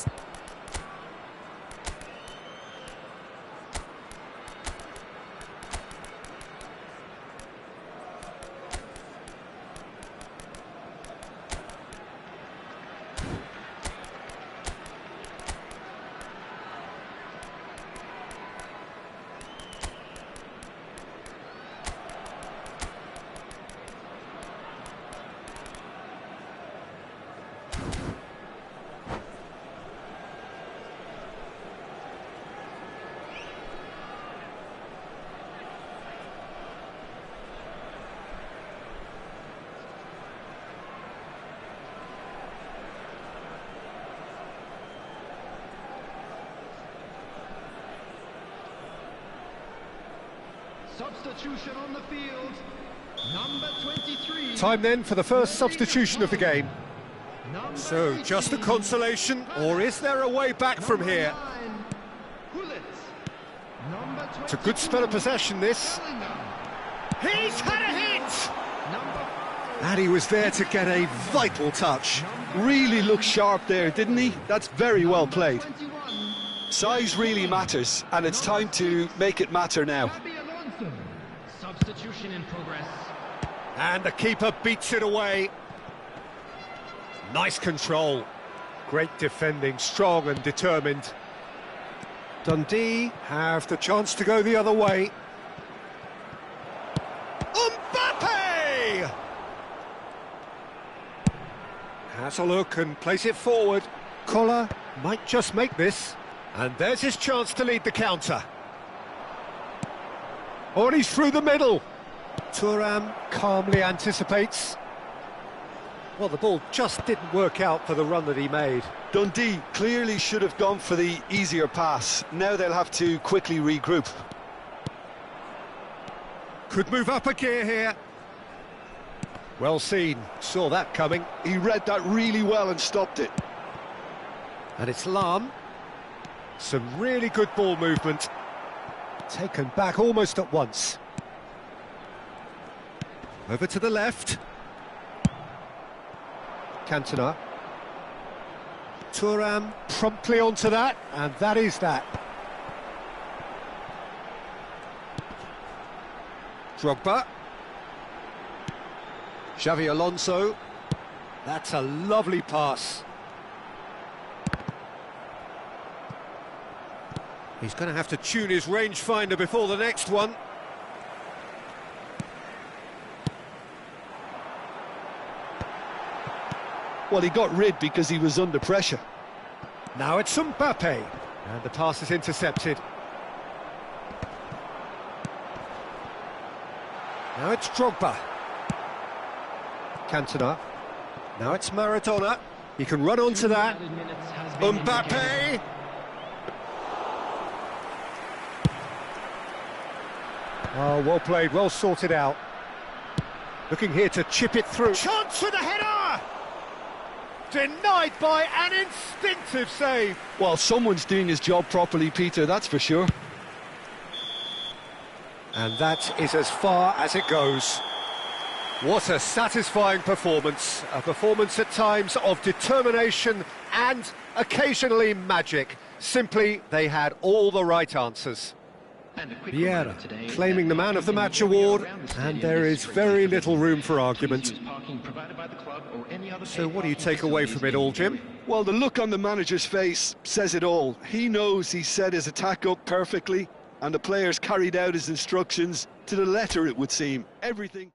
substitution on the field. Number 23. Time then for the first substitution of the game. So, just a consolation, or is there a way back from here? It's a good spell of possession, this. He's had a hit! And he was there to get a vital touch. Really looked sharp there, didn't he? That's very well played. Size really matters, and it's time to make it matter now. Substitution in progress. And the keeper beats it away. Nice control. Great defending, strong and determined. Dundee have the chance to go the other way. Mbappe! Has a look and plays it forward. Koller might just make this. And there's his chance to lead the counter. Oh, and he's through the middle. Thuan calmly anticipates. Well, the ball just didn't work out for the run that he made. Dundee clearly should have gone for the easier pass. Now they'll have to quickly regroup. Could move up a gear here. Well seen, saw that coming. He read that really well and stopped it. And it's Lahm. Some really good ball movement. Taken back almost at once. Over to the left. Cantona. Thuan promptly onto that, and that is that. Drogba. Xavi Alonso. That's a lovely pass. He's going to have to tune his rangefinder before the next one. Well, he got rid because he was under pressure. Now it's Mbappe, and the pass is intercepted. Now it's Drogba. Cantona. Now it's Maradona. He can run onto that. Mbappe! Oh, well played, well sorted out. Looking here to chip it through. Chance for the header! Denied by an instinctive save. Well, someone's doing his job properly, Peter, that's for sure. And that is as far as it goes. What a satisfying performance. A performance at times of determination and occasionally magic. Simply, they had all the right answers. Vieira claiming the Man of the Match award, and there is very little room for argument. So what do you take away from it all, Jim? Well, the look on the manager's face says it all. He knows he set his attack up perfectly, and the players carried out his instructions to the letter, it would seem. Everything...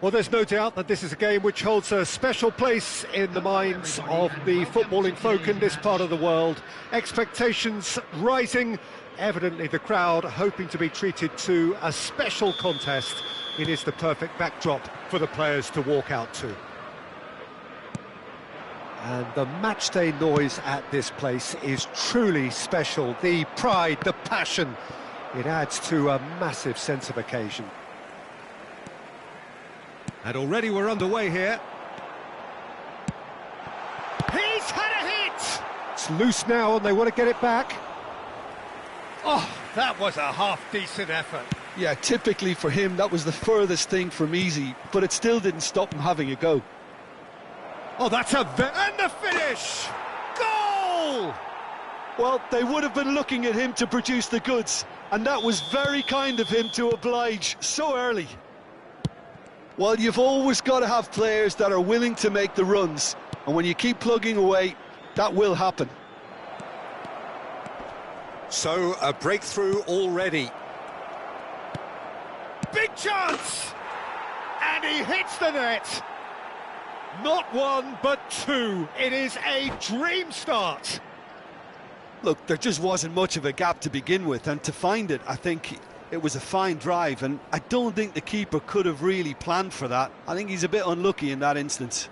Well, there's no doubt that this is a game which holds a special place in the minds of the footballing folk in this part of the world. Expectations rising, evidently the crowd hoping to be treated to a special contest. It is the perfect backdrop for the players to walk out to. And the matchday noise at this place is truly special. The pride, the passion, it adds to a massive sense of occasion. And already we're underway here. He's had a hit! It's loose now and they want to get it back. Oh, that was a half-decent effort. Yeah, typically for him, that was the furthest thing from easy, but it still didn't stop him having a go. Oh, that's a... and the finish! Goal! Well, they would have been looking at him to produce the goods, and that was very kind of him to oblige so early. Well, you've always got to have players that are willing to make the runs, and when you keep plugging away, that will happen. So, a breakthrough already. Big chance! And he hits the net! Not one, but two. It is a dream start. Look, there just wasn't much of a gap to begin with, and to find it, I think it was a fine drive, and I don't think the keeper could have really planned for that. I think he's a bit unlucky in that instance.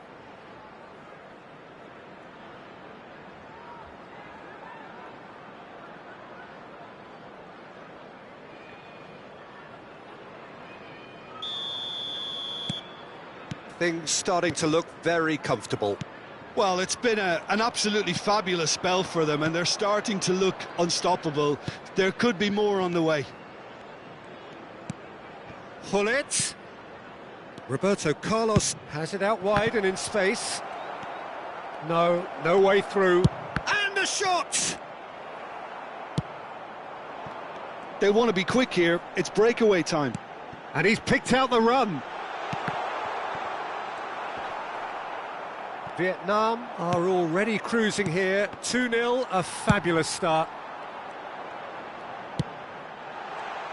Things starting to look very comfortable. Well, it's been an absolutely fabulous spell for them, and they're starting to look unstoppable. There could be more on the way. Hullet. Roberto Carlos has it out wide and in space. No way through. And a shot! They want to be quick here. It's breakaway time. And he's picked out the run. Vietnam are already cruising here. 2-0, a fabulous start.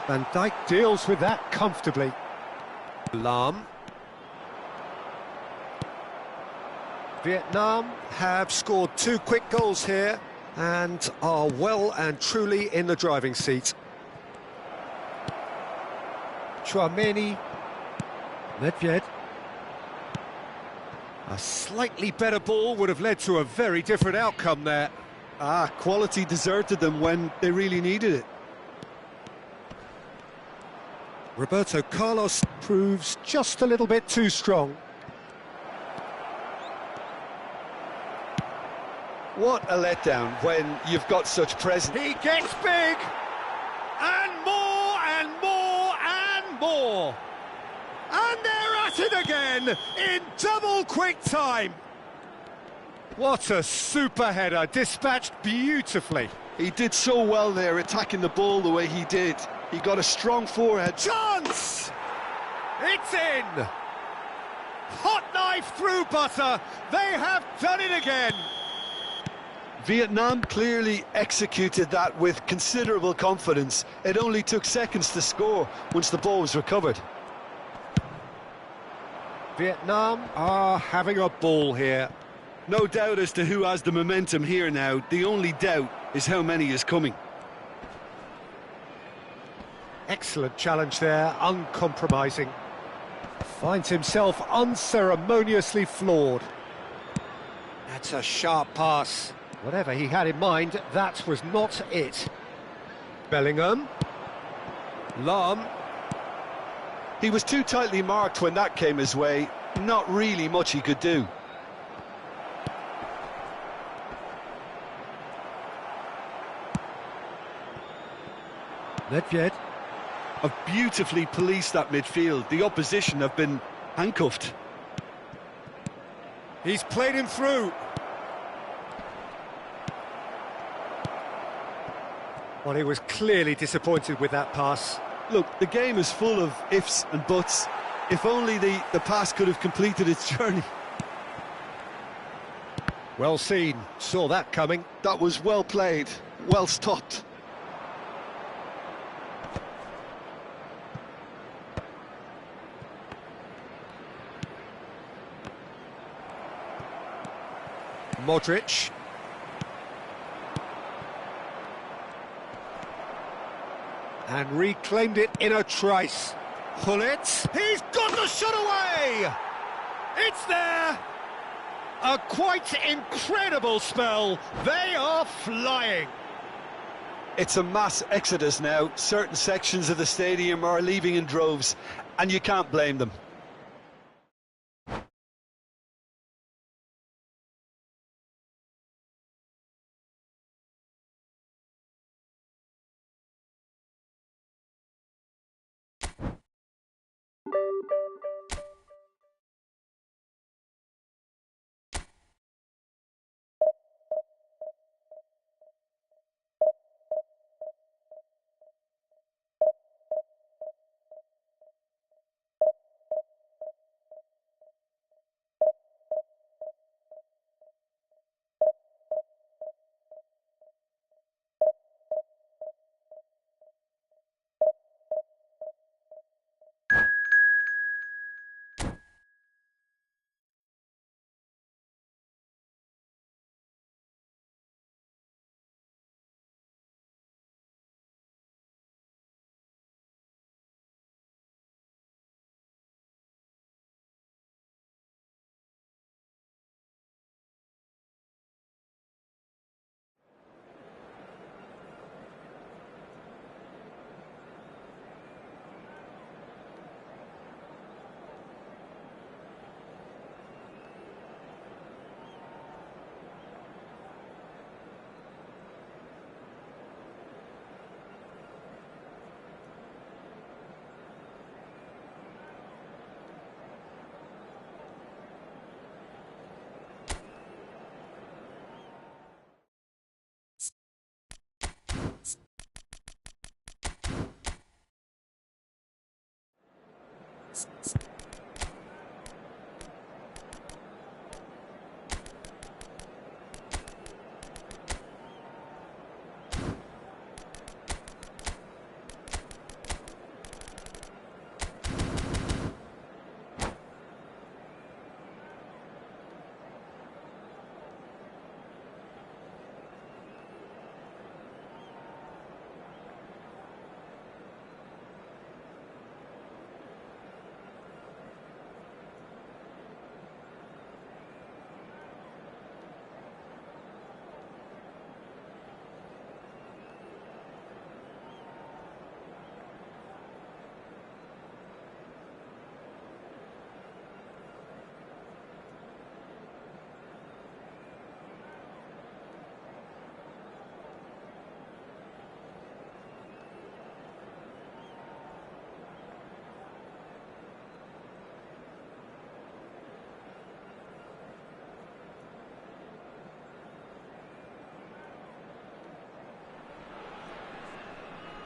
Van Dijk deals with that comfortably. Lam. Vietnam have scored 2 quick goals here and are well and truly in the driving seat. Chouameni. Nedved. A slightly better ball would have led to a very different outcome there. Quality deserted them when they really needed it. Roberto Carlos proves just a little bit too strong. What a letdown when you've got such presence. He gets big! And more, and more, and more! And they're at it again, in double quick time! What a super header, dispatched beautifully. He did so well there, attacking the ball the way he did. He got a strong forehead. Chance! It's in! Hot knife through butter. They have done it again. Vietnam clearly executed that with considerable confidence. It only took seconds to score once the ball was recovered. Vietnam are having a ball here. No doubt as to who has the momentum here now. The only doubt is how many is coming. Excellent challenge there, uncompromising. Finds himself unceremoniously floored. That's a sharp pass. Whatever he had in mind, that was not it. Bellingham. Lam. He was too tightly marked when that came his way. Not really much he could do. Nedved. Have beautifully policed that midfield. The opposition have been handcuffed. He's played him through. Well, he was clearly disappointed with that pass. Look, the game is full of ifs and buts. If only the pass could have completed its journey. Well seen, saw that coming. That was well played, well stopped. Modric. And reclaimed it in a trice. Hullet. He's got the shot away! It's there! A quite incredible spell. They are flying. It's a mass exodus now. Certain sections of the stadium are leaving in droves, and you can't blame them.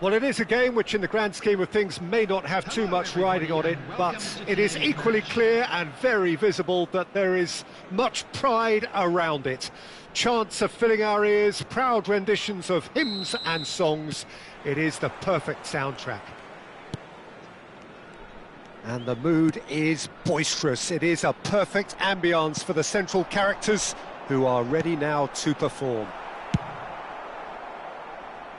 Well, it is a game which in the grand scheme of things may not have too much riding on it, but it is equally clear and very visible that there is much pride around it. Chants are filling our ears, proud renditions of hymns and songs. It is the perfect soundtrack. And the mood is boisterous. It is a perfect ambience for the central characters who are ready now to perform.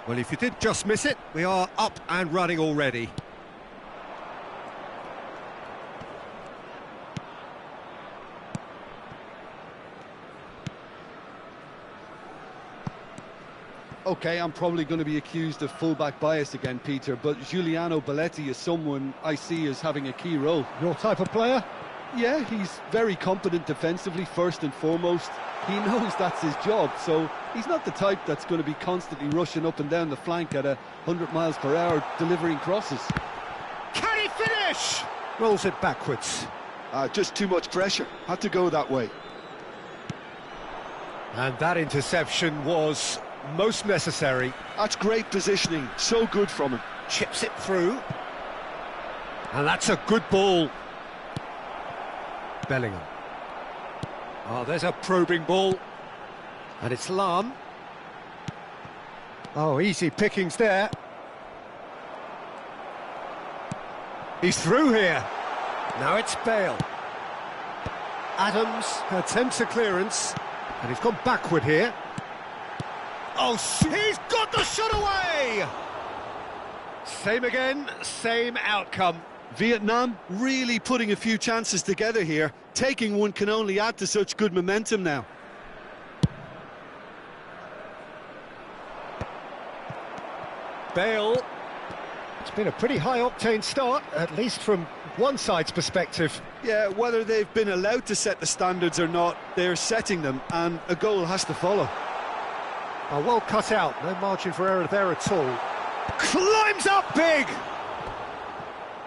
Well, if you did just miss it, we are up and running already. Okay, I'm probably going to be accused of fullback bias again, Peter, but Giuliano Belletti is someone I see as having a key role. Your type of player? Yeah, he's very competent defensively, first and foremost. He knows that's his job, so he's not the type that's going to be constantly rushing up and down the flank at 100 miles per hour, delivering crosses. Can he finish? Rolls it backwards. Just too much pressure. Had to go that way. And that interception was most necessary. That's great positioning. So good from him. Chips it through. And that's a good ball. Bellingham. Oh, there's a probing ball. And it's Lahm. Oh, easy pickings there. He's through here. Now it's Bale. Adams attempts a clearance. And he's gone backward here. Oh, he's got the shot away! Same again, same outcome. Vietnam really putting a few chances together here. Taking one can only add to such good momentum now. Bale. It's been a pretty high-octane start, at least from one side's perspective. Yeah, whether they've been allowed to set the standards or not, they're setting them, and a goal has to follow. Oh, well cut out, no margin for error there at all. Climbs up big!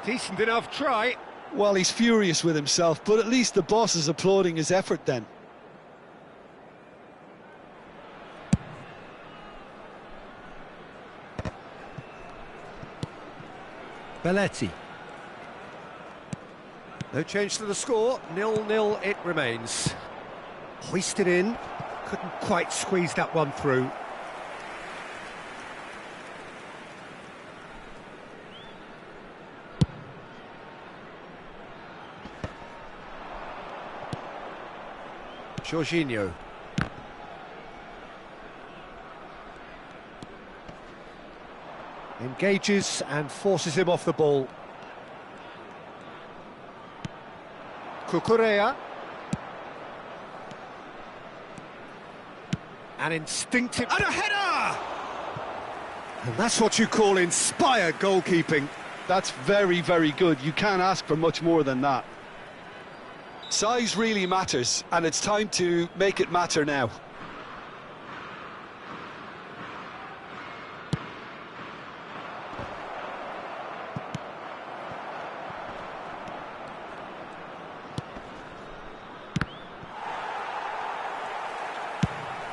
Decent enough try. Well, he's furious with himself, but at least the boss is applauding his effort then. Belletti. No change to the score, 0-0 it remains. Hoisted in, couldn't quite squeeze that one through. Jorginho. Engages and forces him off the ball. Cucurella. An instinctive... And a header! And that's what you call inspired goalkeeping. That's very, very good. You can't ask for much more than that. Size really matters, and it's time to make it matter now.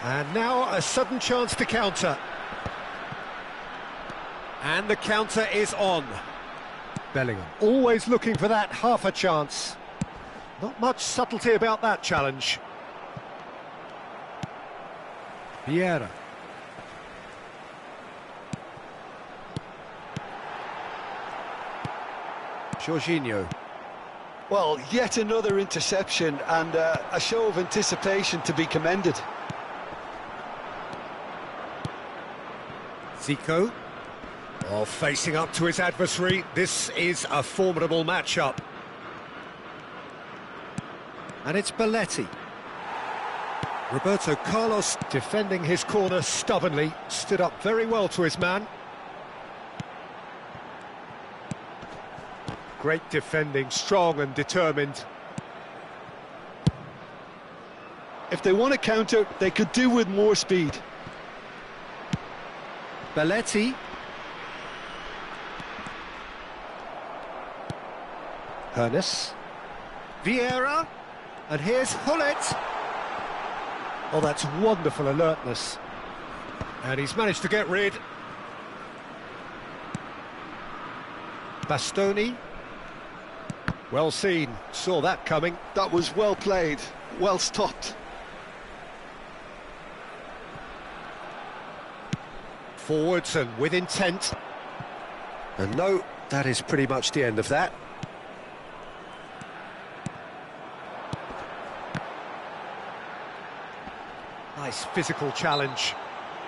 And now a sudden chance to counter. And the counter is on. Bellingham always looking for that half a chance. Not much subtlety about that challenge. Vieira. Jorginho. Well, yet another interception and a show of anticipation to be commended. Zico. Oh, facing up to his adversary. This is a formidable matchup. And it's Belletti. Roberto Carlos defending his corner stubbornly, stood up very well to his man. Great defending, strong and determined. If they want to counter, they could do with more speed. Belletti. Hernes. Vieira. And here's Hullet. Oh, that's wonderful alertness. And he's managed to get rid. Bastoni. Well seen, saw that coming. That was well played, well stopped. Forwards and with intent. And no, that is pretty much the end of that. Nice physical challenge.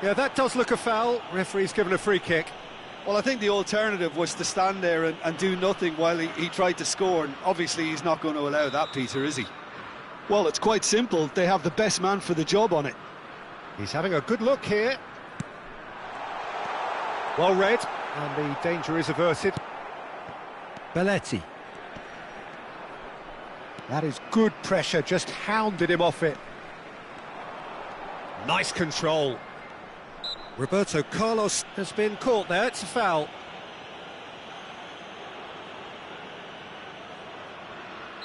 Yeah, that does look a foul. Referee's given a free kick. Well, I think the alternative was to stand there and do nothing while he tried to score, and obviously he's not going to allow that, Peter, is he? Well, it's quite simple. They have the best man for the job on it. He's having a good look here. Well read, and the danger is averted. Belletti. That is good pressure, just hounded him off it. Nice control. Roberto Carlos has been caught there, it's a foul.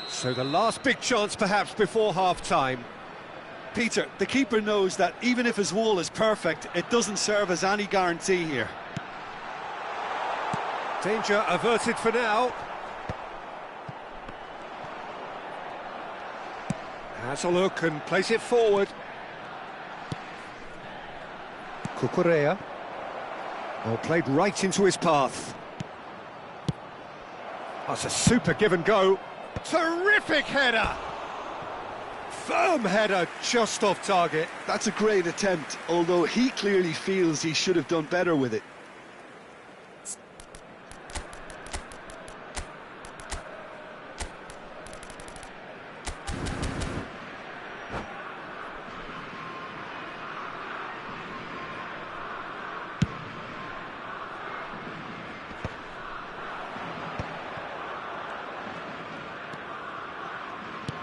So the last big chance perhaps before half-time. Peter, the keeper knows that even if his wall is perfect, it doesn't serve as any guarantee here. Danger averted for now. Has a look and plays it forward. Cucurella. Oh, played right into his path. That's a super give and go. Terrific header! Firm header, just off target. That's a great attempt, although he clearly feels he should have done better with it.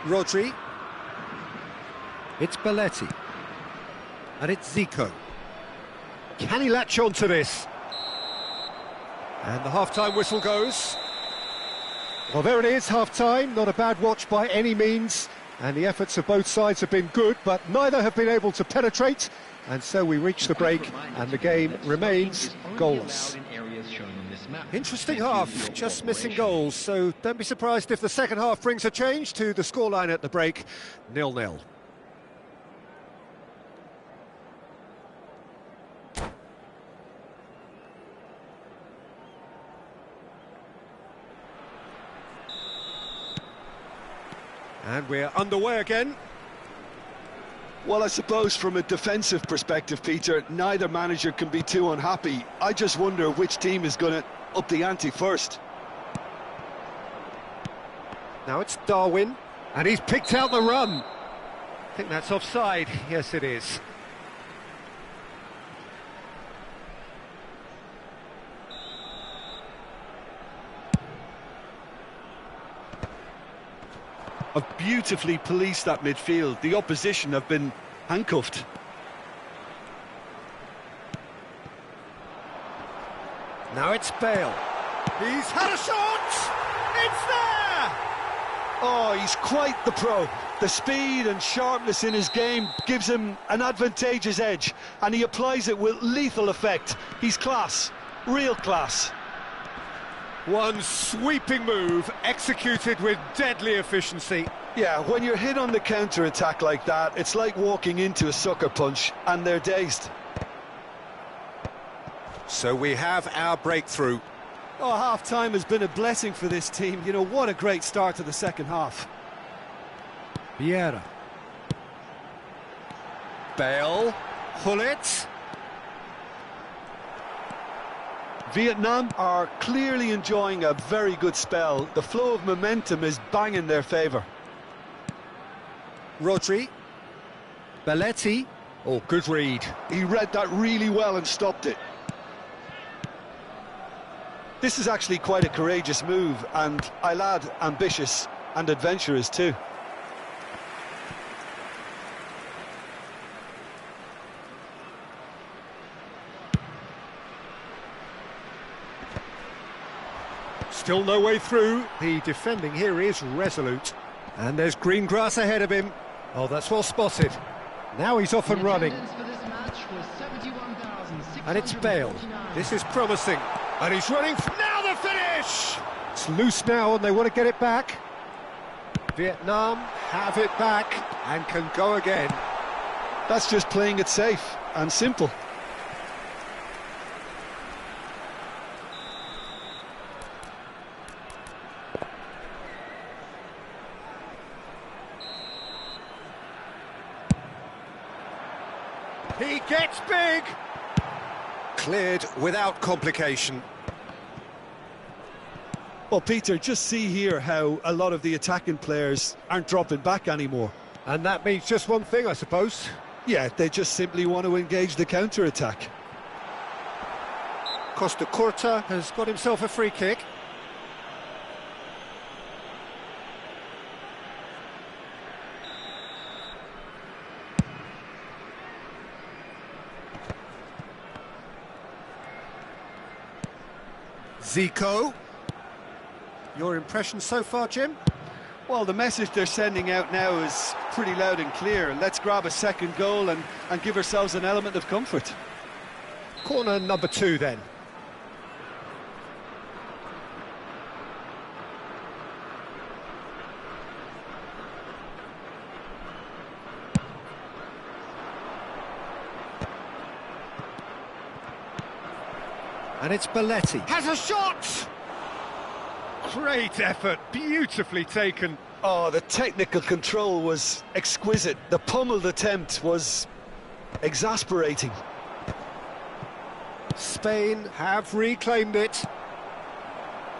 Rodri. It's Belletti. And it's Zico. Can he latch on to this? And the half-time whistle goes. Well, there it is, half-time. Not a bad watch by any means. And the efforts of both sides have been good, but neither have been able to penetrate. And so we reach the break, and the game remains goalless. Interesting half, just missing goals, so don't be surprised if the second half brings a change to the scoreline at the break, 0-0. And we're underway again. Well, I suppose from a defensive perspective, Peter, neither manager can be too unhappy. I just wonder which team is going to up the ante first. Now it's Darwin, and he's picked out the run. I think that's offside. Yes, it is. Have beautifully policed that midfield. The opposition have been handcuffed. Now it's Bale. He's had a shot! It's there! Oh, he's quite the pro. The speed and sharpness in his game gives him an advantageous edge, and he applies it with lethal effect. He's class, real class. One sweeping move, executed with deadly efficiency. Yeah, when you're hit on the counter-attack like that, it's like walking into a sucker punch, and they're dazed. So we have our breakthrough. Oh, half-time has been a blessing for this team. You know, what a great start to the second half. Vieira. Bale. Hullet. Vietnam are clearly enjoying a very good spell. The flow of momentum is bang in their favour. Rodri. Belletti. Oh, good read. He read that really well and stopped it. This is actually quite a courageous move, and I'll add ambitious and adventurous too. Still no way through. The defending here is resolute. And there's green grass ahead of him. Oh, that's well spotted. Now he's off and running. And it's Bale. This is promising. And he's running. Now the finish! It's loose now and they want to get it back. Vietnam have it back and can go again. That's just playing it safe and simple. He gets big! Cleared without complication. Well, Peter, just see here how a lot of the attacking players aren't dropping back anymore. And that means just one thing, I suppose. Yeah, they just simply want to engage the counter-attack. Costa Curta has got himself a free kick. Zico. Your impression so far, Jim? Well, the message they're sending out now is pretty loud and clear. Let's grab a second goal and give ourselves an element of comfort. Corner number 2 then. And it's Belletti. Has a shot! Great effort, beautifully taken. Oh, the technical control was exquisite. The pummeled attempt was exasperating. Spain have reclaimed it.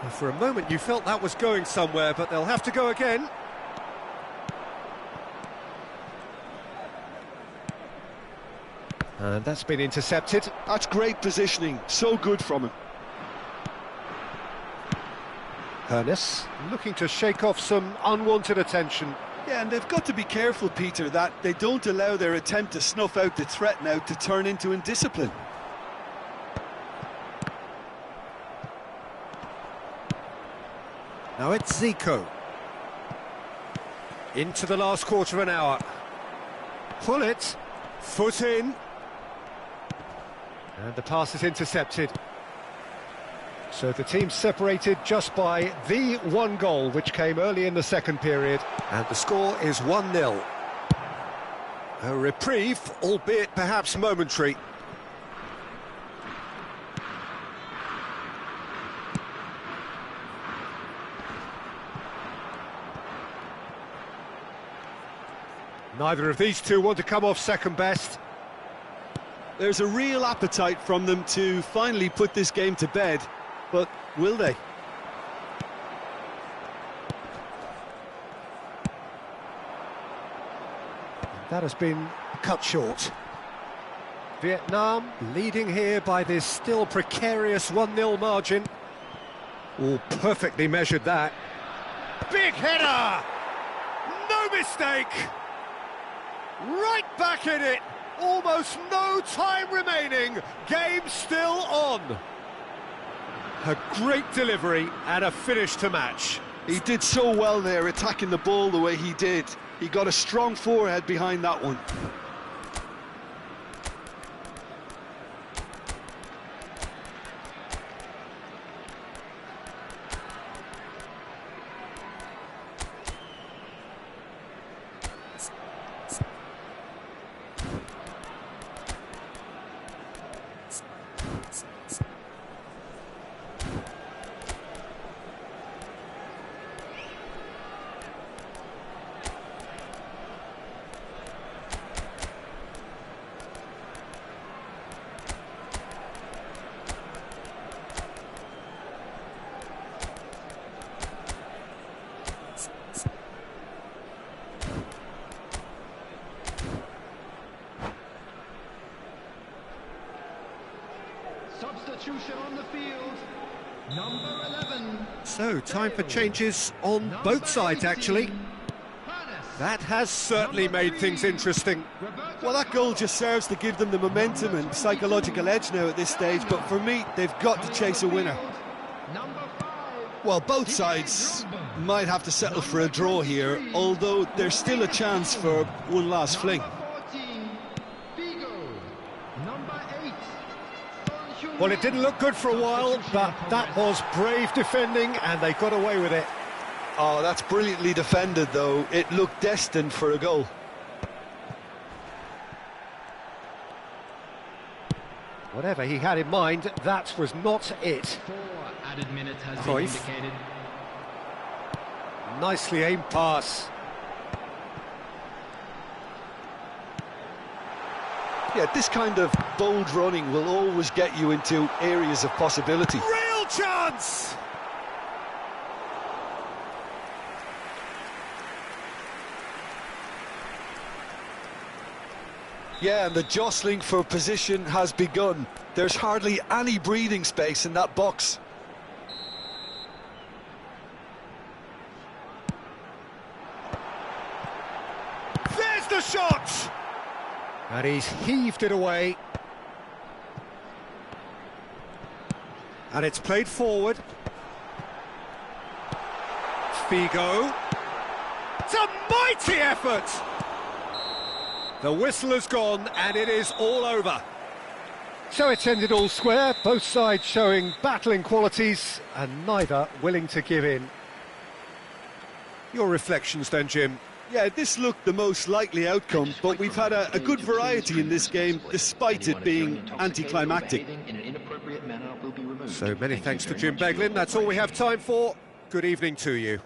And for a moment you felt that was going somewhere, but they'll have to go again. And that's been intercepted. That's great positioning, so good from him. Ernest looking to shake off some unwanted attention. Yeah, and they've got to be careful, Peter, that they don't allow their attempt to snuff out the threat now to turn into indiscipline. Now it's Zico. Into the last quarter of an hour. Pull it. Foot in. And the pass is intercepted. So the team separated just by the one goal, which came early in the second period. And the score is 1-0. A reprieve, albeit perhaps momentary. Neither of these two want to come off second best. There's a real appetite from them to finally put this game to bed, but will they? That has been cut short. Vietnam leading here by this still precarious 1-0 margin. Oh, perfectly measured that. Big header! No mistake! Right back in it! Almost no time remaining. Game still on. A great delivery and a finish to match. He did so well there, attacking the ball the way he did. He got a strong forehead behind that one. Substitution on the field, number 11. So, time for changes on both sides, actually. That has certainly made things interesting. Well, that goal just serves to give them the momentum and psychological edge now at this stage, but for me, they've got to chase a winner. Well, both sides might have to settle for a draw here, although there's still a chance for one last fling. Well, it didn't look good for a while, but that was brave defending and they got away with it. Oh, that's brilliantly defended, though. It looked destined for a goal. Whatever he had in mind, that was not it. 4 added minutes has been Cruyff. indicated. Nicely aimed pass. Yeah, this kind of bold running will always get you into areas of possibility. Real chance! Yeah, and the jostling for position has begun. There's hardly any breathing space in that box. There's the shot! And he's heaved it away. And it's played forward. Figo. It's a mighty effort! The whistle has gone and it is all over. So it's ended all square, both sides showing battling qualities and neither willing to give in. Your reflections then, Jim? Yeah, this looked the most likely outcome, but we've had a good variety in this game, despite it being anticlimactic. So many thanks to Jim Beglin. That's all we have time for. Good evening to you.